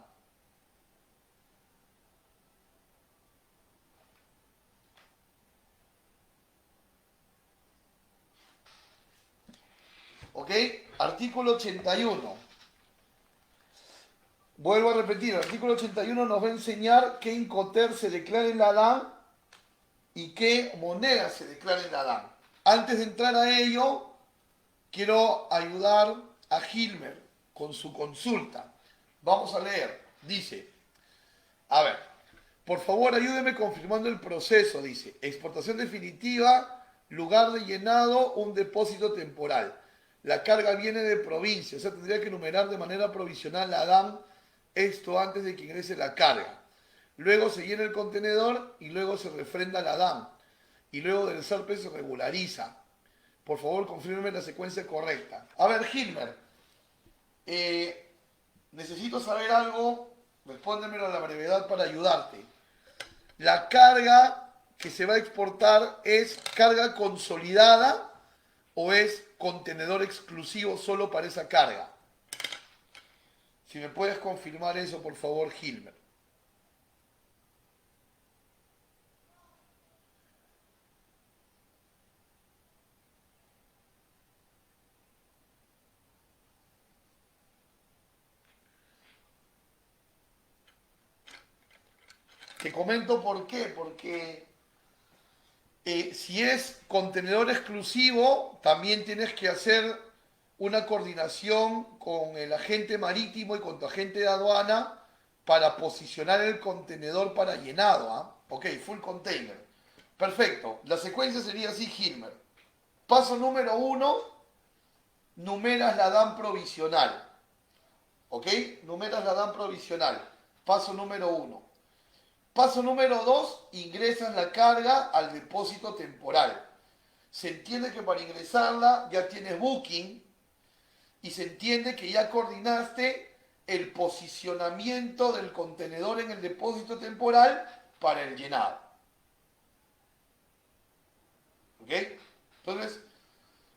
¿Ok? Artículo 81. Vuelvo a repetir, el artículo 81 nos va a enseñar qué Incoterm se declara en la DAM y qué moneda se declara en la DAM. Antes de entrar a ello, quiero ayudar a Gilmer con su consulta. Vamos a leer. Dice, a ver, por favor ayúdeme confirmando el proceso. Dice, exportación definitiva, lugar de llenado, un depósito temporal. La carga viene de provincia, o sea, tendría que enumerar de manera provisional la DAM esto antes de que ingrese la carga. Luego se llena el contenedor y luego se refrenda la DAM. Y luego del SARPE se regulariza. Por favor, confírmeme la secuencia correcta. A ver, Gilmer, necesito saber algo, respóndemelo a la brevedad para ayudarte. ¿La carga que se va a exportar es carga consolidada o es contenedor exclusivo solo para esa carga? Si me puedes confirmar eso, por favor, Gilmer. Te comento por qué, porque si es contenedor exclusivo, también tienes que hacer una coordinación con el agente marítimo y con tu agente de aduana para posicionar el contenedor para llenado. ¿Ah? Ok, full container. Perfecto. La secuencia sería así, Gilmer. Paso número 1, numeras la DAM provisional. ¿Ok? Numeras la DAM provisional. Paso número 1. Paso número 2, ingresas la carga al depósito temporal. Se entiende que para ingresarla ya tienes booking y se entiende que ya coordinaste el posicionamiento del contenedor en el depósito temporal para el llenado. ¿Ok? Entonces,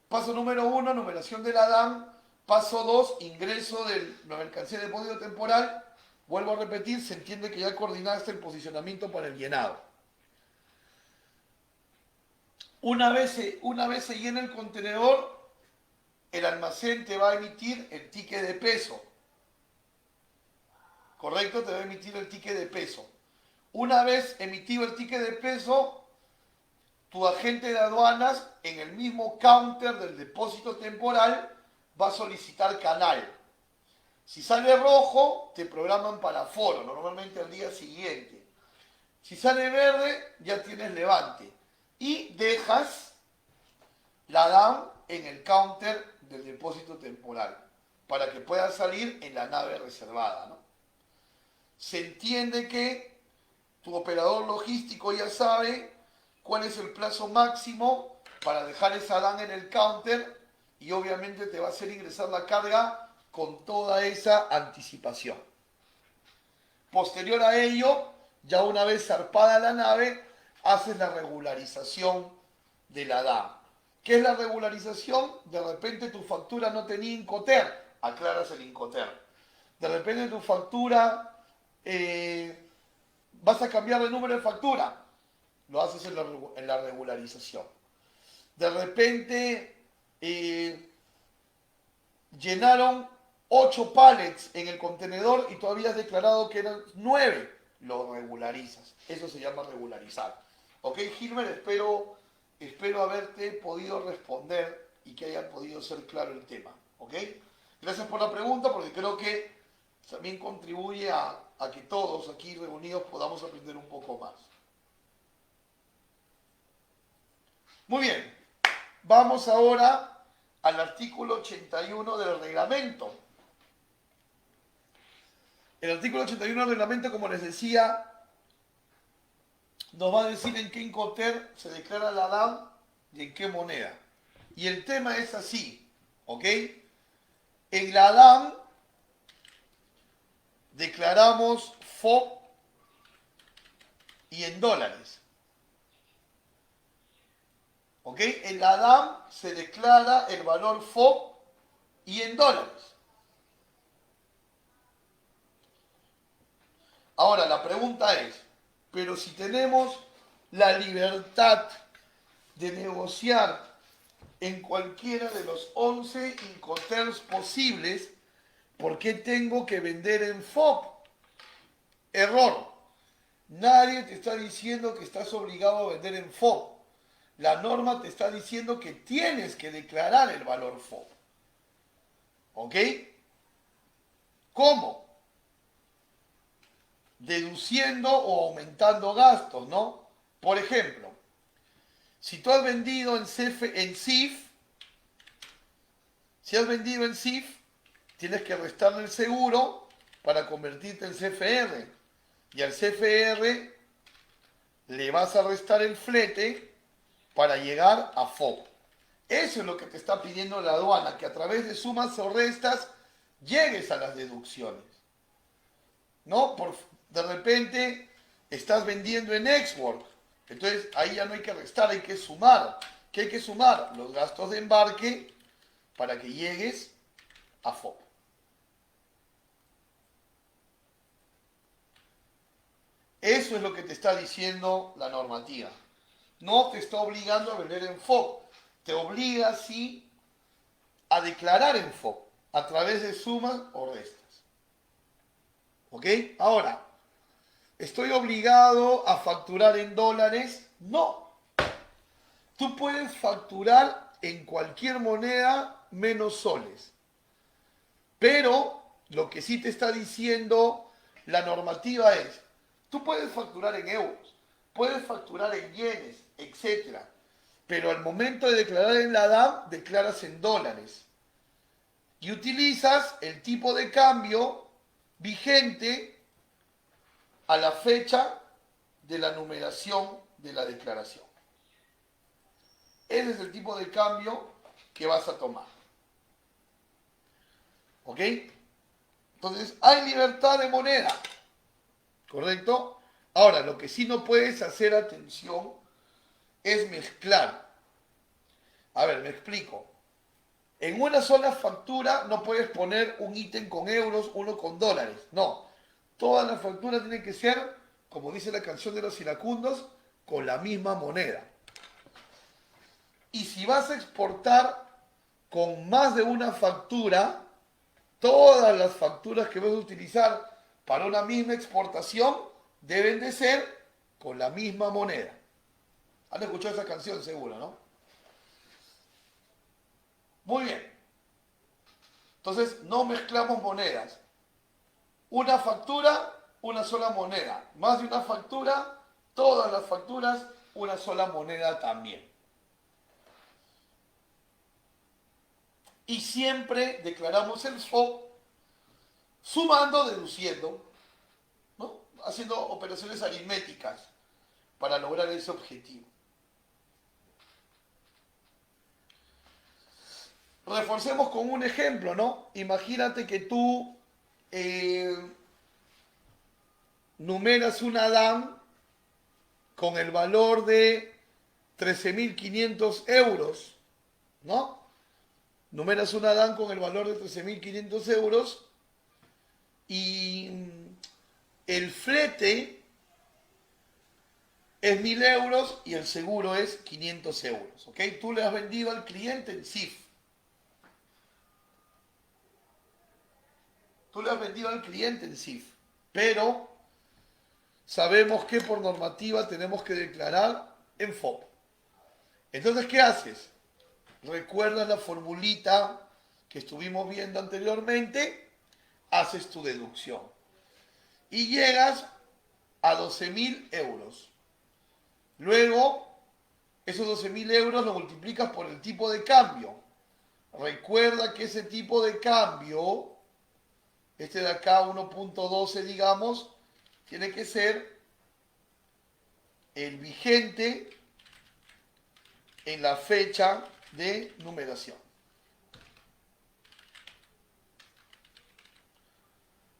paso número 1, numeración de la DAM. Paso 2, ingreso de la mercancía de depósito temporal. Vuelvo a repetir, se entiende que ya coordinaste el posicionamiento para el llenado. Una vez se llena el contenedor, el almacén te va a emitir el ticket de peso. ¿Correcto? Te va a emitir el ticket de peso. Una vez emitido el ticket de peso, tu agente de aduanas en el mismo counter del depósito temporal va a solicitar canal. Si sale rojo, te programan para foro, normalmente al día siguiente. Si sale verde, ya tienes levante. Y dejas la DAM en el counter del depósito temporal para que pueda salir en la nave reservada, ¿no? Se entiende que tu operador logístico ya sabe cuál es el plazo máximo para dejar esa DAM en el counter y obviamente te va a hacer ingresar la carga con toda esa anticipación. Posterior a ello, ya una vez zarpada la nave, haces la regularización de la DAM. ¿Qué es la regularización? De repente tu factura no tenía Incoterm, aclaras el Incoterm. De repente tu factura, vas a cambiar de número de factura, lo haces en la regularización. De repente llenaron 8 pallets en el contenedor y todavía has declarado que eran 9, lo regularizas. Eso se llama regularizar. Ok, Gilmer, espero haberte podido responder y que haya podido ser claro el tema. Ok, gracias por la pregunta porque creo que también contribuye a que todos aquí reunidos podamos aprender un poco más. Muy bien, vamos ahora al artículo 81 del reglamento. El artículo 81 del reglamento, como les decía, nos va a decir en qué Incoterm se declara la DAM y en qué moneda. Y el tema es así, ¿ok? En la DAM declaramos FOB y en dólares. ¿Ok? En la DAM se declara el valor FOB y en dólares. Ahora, la pregunta es, pero si tenemos la libertad de negociar en cualquiera de los 11 Incoterms posibles, ¿por qué tengo que vender en FOB? Error. Nadie te está diciendo que estás obligado a vender en FOB. La norma te está diciendo que tienes que declarar el valor FOB. ¿Ok? ¿Cómo? Deduciendo o aumentando gastos, ¿no? Por ejemplo, si tú has vendido en CIF, si has vendido en CIF, tienes que restarle el seguro para convertirte en CFR. Y al CFR le vas a restar el flete para llegar a FOB. Eso es lo que te está pidiendo la aduana, que a través de sumas o restas llegues a las deducciones. ¿No? De repente estás vendiendo en export. Entonces ahí ya no hay que restar, hay que sumar. ¿Qué hay que sumar? Los gastos de embarque para que llegues a FOB. Eso es lo que te está diciendo la normativa. No te está obligando a vender en FOB. Te obliga, sí, a declarar en FOB a través de sumas o restas. ¿Ok? Ahora, ¿estoy obligado a facturar en dólares? No. Tú puedes facturar en cualquier moneda menos soles. Pero lo que sí te está diciendo la normativa es, tú puedes facturar en euros, puedes facturar en yenes, etc. Pero al momento de declarar en la DAM, declaras en dólares. Y utilizas el tipo de cambio vigente a la fecha de la numeración de la declaración. Ese es el tipo de cambio que vas a tomar. ¿Ok? Entonces, hay libertad de moneda. ¿Correcto? Ahora, lo que sí no puedes hacer, atención, es mezclar. A ver, me explico. En una sola factura no puedes poner un ítem con euros, uno con dólares. No. Todas las facturas tienen que ser, como dice la canción de los iracundos, con la misma moneda. Y si vas a exportar con más de una factura, todas las facturas que vas a utilizar para una misma exportación deben de ser con la misma moneda. ¿Han escuchado esa canción seguro, no? Muy bien. Entonces no mezclamos monedas. Una factura, una sola moneda. Más de una factura, todas las facturas, una sola moneda también. Y siempre declaramos el swap sumando, deduciendo, ¿no? Haciendo operaciones aritméticas para lograr ese objetivo. Reforcemos con un ejemplo, ¿no? Imagínate que tú numeras una DAM con el valor de 13.500 euros, ¿no? Numeras una DAM con el valor de 13.500 euros y el flete es 1.000 euros y el seguro es 500 euros, ¿ok? Tú le has vendido al cliente en CIF. Tú le has vendido al cliente en CIF, pero sabemos que por normativa tenemos que declarar en FOB. Entonces, ¿qué haces? ¿Recuerdas la formulita que estuvimos viendo anteriormente? Haces tu deducción. Y llegas a 12.000 euros. Luego, esos 12.000 euros lo multiplicas por el tipo de cambio. Recuerda que ese tipo de cambio, este de acá 1.12 digamos, tiene que ser el vigente en la fecha de numeración.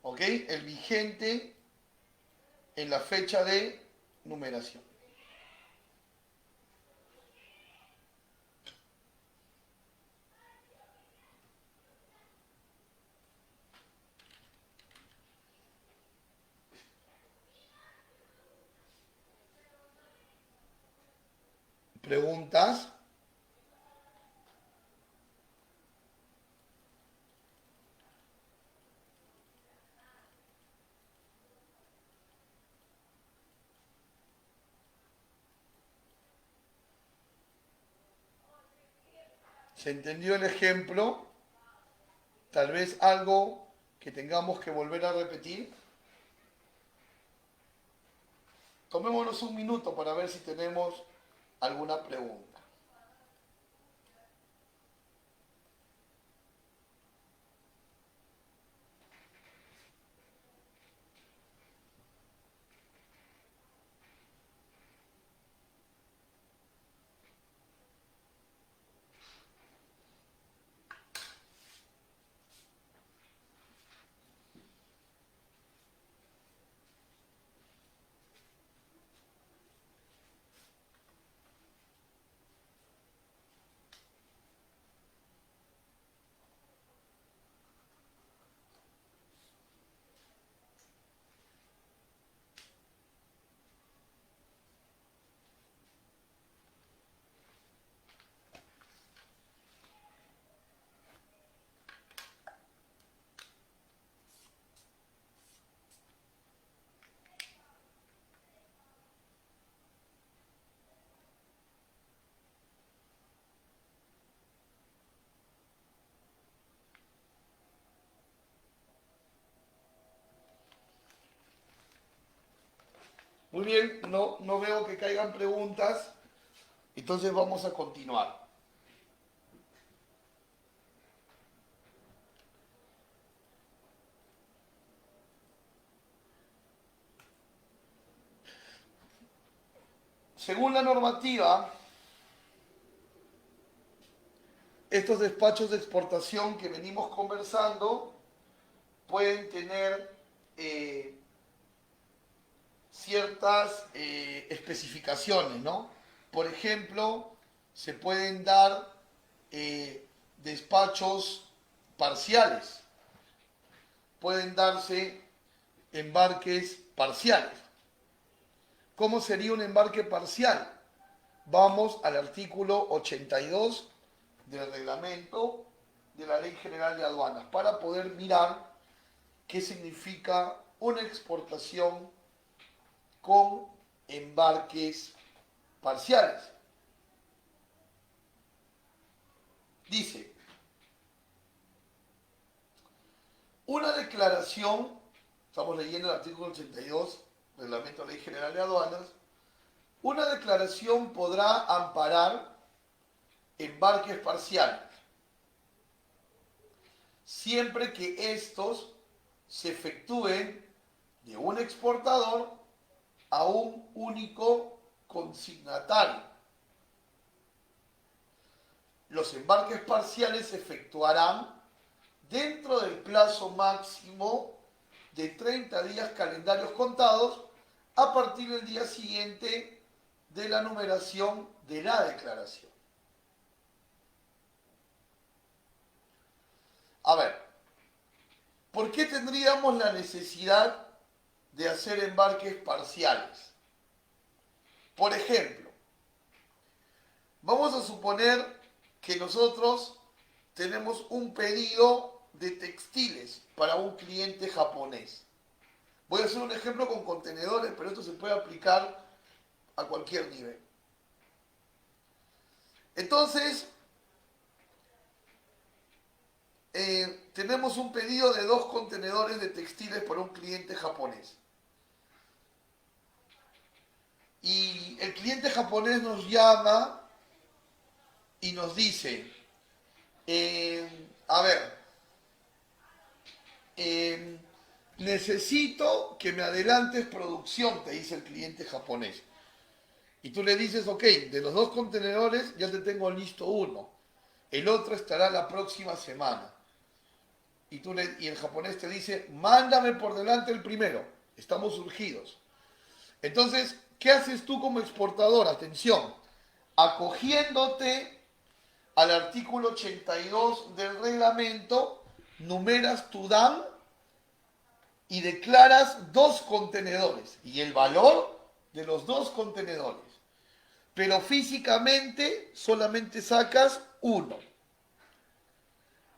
¿Ok? El vigente en la fecha de numeración. ¿Preguntas? ¿Se entendió el ejemplo? Tal vez algo que tengamos que volver a repetir. Tomémonos un minuto para ver si tenemos alguna pregunta. Muy bien, no veo que caigan preguntas, entonces vamos a continuar. Según la normativa, estos despachos de exportación que venimos conversando pueden tener ciertas especificaciones, ¿no? Por ejemplo, se pueden dar despachos parciales. Pueden darse embarques parciales. ¿Cómo sería un embarque parcial? Vamos al artículo 82 del reglamento de la Ley General de Aduanas para poder mirar qué significa una exportación con embarques parciales. Dice, una declaración, estamos leyendo el artículo 82, Reglamento de Ley General de Aduanas, una declaración podrá amparar embarques parciales, siempre que estos se efectúen de un exportador a un único consignatario. Los embarques parciales se efectuarán dentro del plazo máximo de 30 días calendarios contados a partir del día siguiente de la numeración de la declaración. A ver, ¿por qué tendríamos la necesidad de hacer embarques parciales? Por ejemplo, vamos a suponer que nosotros tenemos un pedido de textiles para un cliente japonés. Voy a hacer un ejemplo con contenedores, pero esto se puede aplicar a cualquier nivel. Entonces, tenemos un pedido de 2 contenedores de textiles para un cliente japonés. Y el cliente japonés nos llama y nos dice, a ver, necesito que me adelantes producción, te dice el cliente japonés. Y tú le dices, ok, de los 2 contenedores ya te tengo listo uno. El otro estará la próxima semana. Y el japonés te dice, mándame por delante el primero. Estamos urgidos. Entonces, ¿qué haces tú como exportador? Atención, acogiéndote al artículo 82 del reglamento, numeras tu DAN y declaras 2 contenedores y el valor de los 2 contenedores. Pero físicamente solamente sacas uno.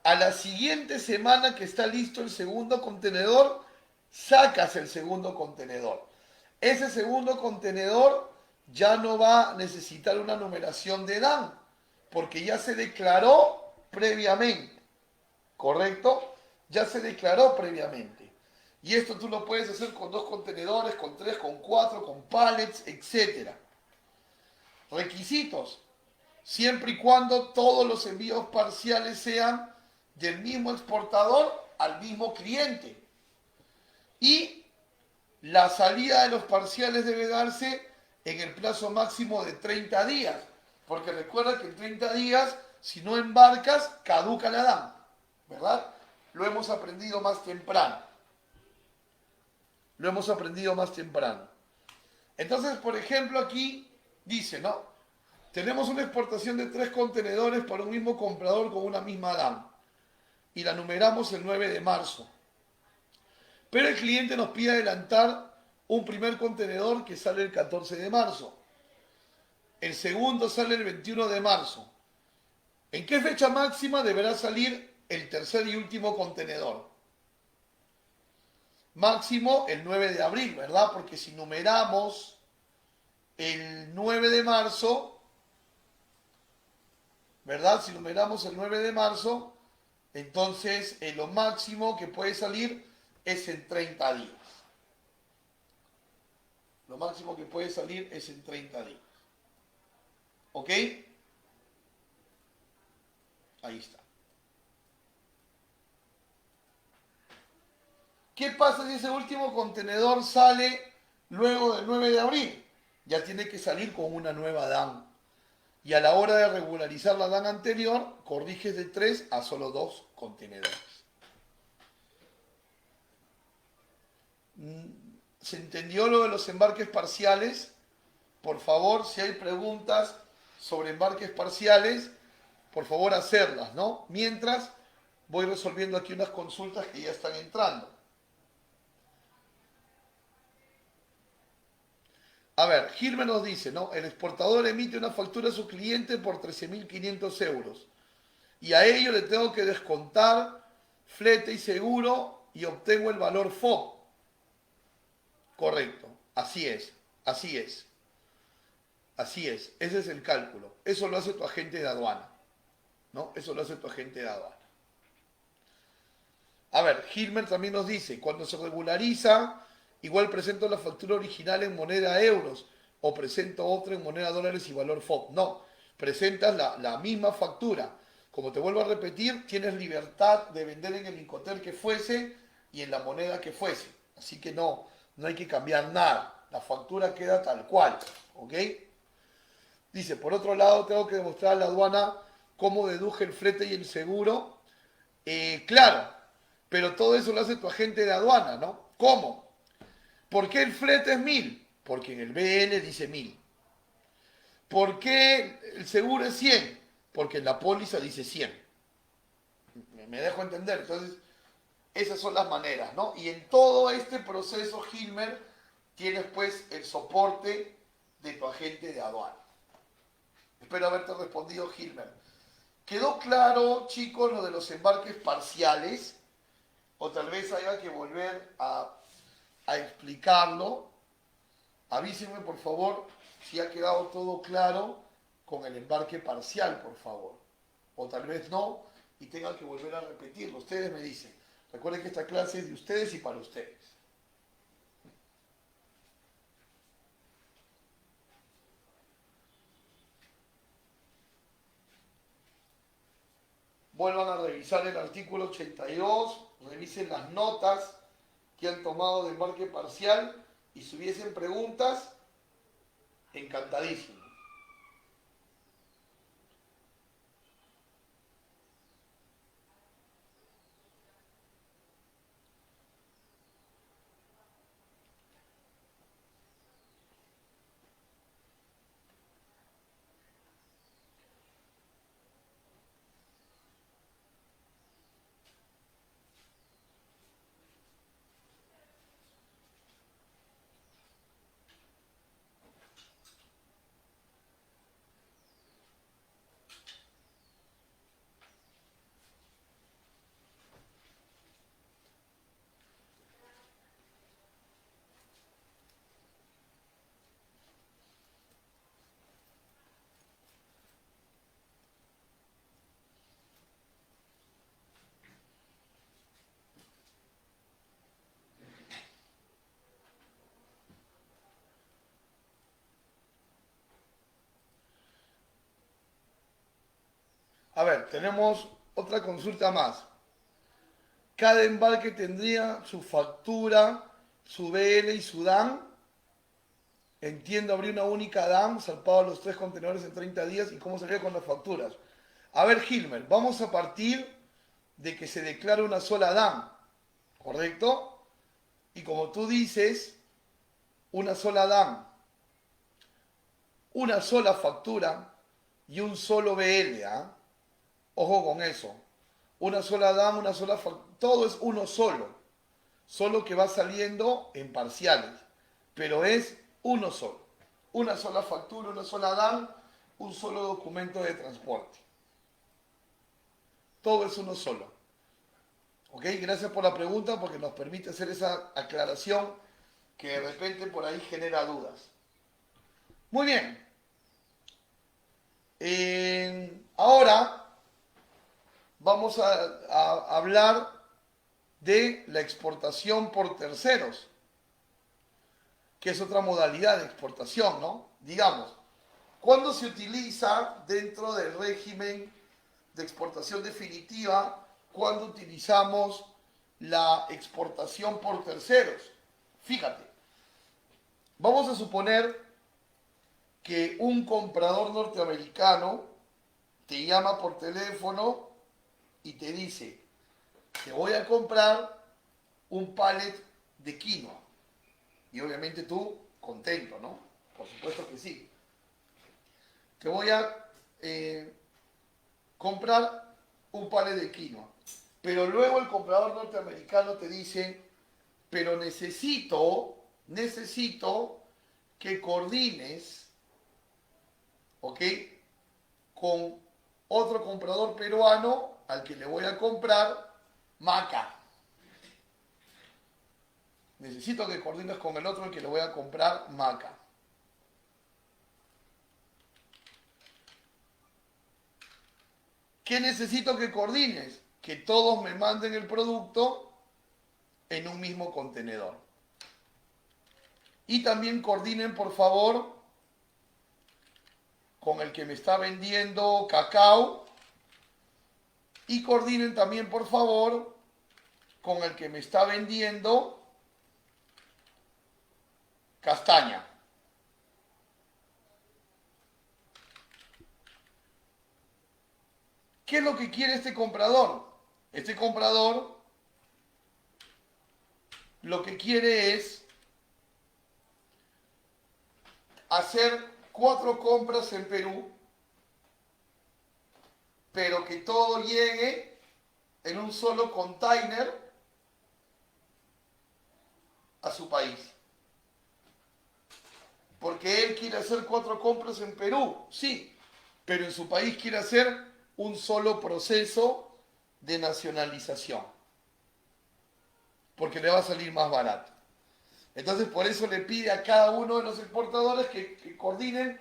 A la siguiente semana que está listo el segundo contenedor, sacas el segundo contenedor. Ese segundo contenedor ya no va a necesitar una numeración de DAN, porque ya se declaró previamente, ¿correcto? Ya se declaró previamente. Y esto tú lo puedes hacer con 2 contenedores, con 3, con 4, con pallets, etc. Requisitos. Siempre y cuando todos los envíos parciales sean del mismo exportador al mismo cliente. Y la salida de los parciales debe darse en el plazo máximo de 30 días. Porque recuerda que en 30 días, si no embarcas, caduca la DAN. ¿Verdad? Lo hemos aprendido más temprano. Lo hemos aprendido más temprano. Entonces, por ejemplo, aquí dice, ¿no? Tenemos una exportación de 3 contenedores para un mismo comprador con una misma DAN. Y la numeramos el 9 de marzo. Pero el cliente nos pide adelantar un primer contenedor que sale el 14 de marzo. El segundo sale el 21 de marzo. ¿En qué fecha máxima deberá salir el tercer y último contenedor? Máximo el 9 de abril, ¿verdad? Porque si numeramos el 9 de marzo, ¿verdad? Si numeramos el 9 de marzo, entonces lo máximo que puede salir es en 30 días. Lo máximo que puede salir es en 30 días. ¿Ok? Ahí está. ¿Qué pasa si ese último contenedor sale luego del 9 de abril? Ya tiene que salir con una nueva DAN. Y a la hora de regularizar la DAN anterior, corriges de 3 a solo 2 contenedores. ¿Se entendió lo de los embarques parciales? Por favor, si hay preguntas sobre embarques parciales, por favor hacerlas, ¿no? Mientras voy resolviendo aquí unas consultas que ya están entrando. A ver, Gilmer nos dice, ¿no? El exportador emite una factura a su cliente por 13.500 euros. Y a ello le tengo que descontar flete y seguro y obtengo el valor FOB. Correcto. Así es. Así es. Así es. Ese es el cálculo. Eso lo hace tu agente de aduana. ¿No? Eso lo hace tu agente de aduana. A ver, Hilmer también nos dice, cuando se regulariza, igual presento la factura original en moneda euros o presento otra en moneda dólares y valor FOB. No, presentas la misma factura. Como te vuelvo a repetir, tienes libertad de vender en el Incoterm que fuese y en la moneda que fuese. Así que no hay que cambiar nada. La factura queda tal cual. ¿Ok? Dice, por otro lado, tengo que demostrar a la aduana cómo deduje el flete y el seguro. Claro, pero todo eso lo hace tu agente de aduana, ¿no? ¿Cómo? ¿Por qué el flete es 1.000? Porque en el BL dice 1.000. ¿Por qué el seguro es 100? Porque en la póliza dice 100. Me dejo entender. Entonces, esas son las maneras, ¿no? Y en todo este proceso, Hilmer, tienes pues el soporte de tu agente de aduana. Espero haberte respondido, Hilmer. ¿Quedó claro, chicos, lo de los embarques parciales? O tal vez haya que volver a explicarlo. Avísenme, por favor, si ha quedado todo claro con el embarque parcial, por favor. O tal vez no, y tengan que volver a repetirlo. Ustedes me dicen. Recuerden que esta clase es de ustedes y para ustedes. Vuelvan a revisar el artículo 82, revisen las notas que han tomado de embarque parcial y si hubiesen preguntas, encantadísimo. A ver, tenemos otra consulta más. Cada embarque tendría su factura, su BL y su DAN. Entiendo, abrir una única DAM, zarpado los 3 contenedores en 30 días y cómo sería con las facturas. A ver, Hilmer, vamos a partir de que se declara una sola DAM, ¿correcto? Y como tú dices, una sola DAM, una sola factura y un solo BL, ¿ah? Ojo con eso. Una sola DAM, una sola factura, todo es uno solo. Solo que va saliendo en parciales, pero es uno solo. Una sola factura, una sola DAM, un solo documento de transporte. Todo es uno solo. ¿Ok? Gracias por la pregunta porque nos permite hacer esa aclaración que de repente por ahí genera dudas. Muy bien. Ahora vamos a hablar de la exportación por terceros, que es otra modalidad de exportación, ¿no? Digamos, ¿cuándo se utiliza dentro del régimen de exportación definitiva? ¿Cuándo utilizamos la exportación por terceros? Fíjate, vamos a suponer que un comprador norteamericano te llama por teléfono y te dice, te voy a comprar un pallet de quinoa. Y obviamente tú, contento, ¿no? Por supuesto que sí. Te voy a comprar un pallet de quinoa. Pero luego el comprador norteamericano te dice, pero necesito que coordines, ¿ok?, con otro comprador peruano al que le voy a comprar maca. Necesito que coordines con el otro al que le voy a comprar maca. ¿Qué necesito que coordines? Que todos me manden el producto en un mismo contenedor. Y también coordinen, por favor, con el que me está vendiendo cacao. Y coordinen también, por favor, con el que me está vendiendo castaña. ¿Qué es lo que quiere este comprador? Este comprador lo que quiere es hacer 4 compras en Perú, pero que todo llegue en un solo container a su país. Porque él quiere hacer 4 compras en Perú, sí, pero en su país quiere hacer un solo proceso de nacionalización, porque le va a salir más barato. Entonces, por eso le pide a cada uno de los exportadores que coordinen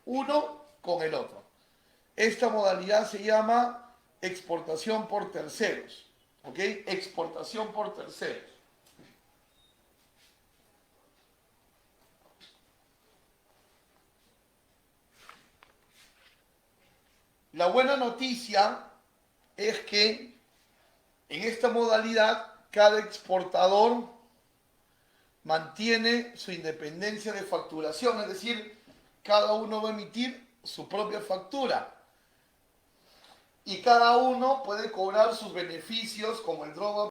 uno con el otro. Esta modalidad se llama exportación por terceros, ¿ok? Exportación por terceros. La buena noticia es que en esta modalidad cada exportador mantiene su independencia de facturación, es decir, cada uno va a emitir su propia factura y cada uno puede cobrar sus beneficios como el drawback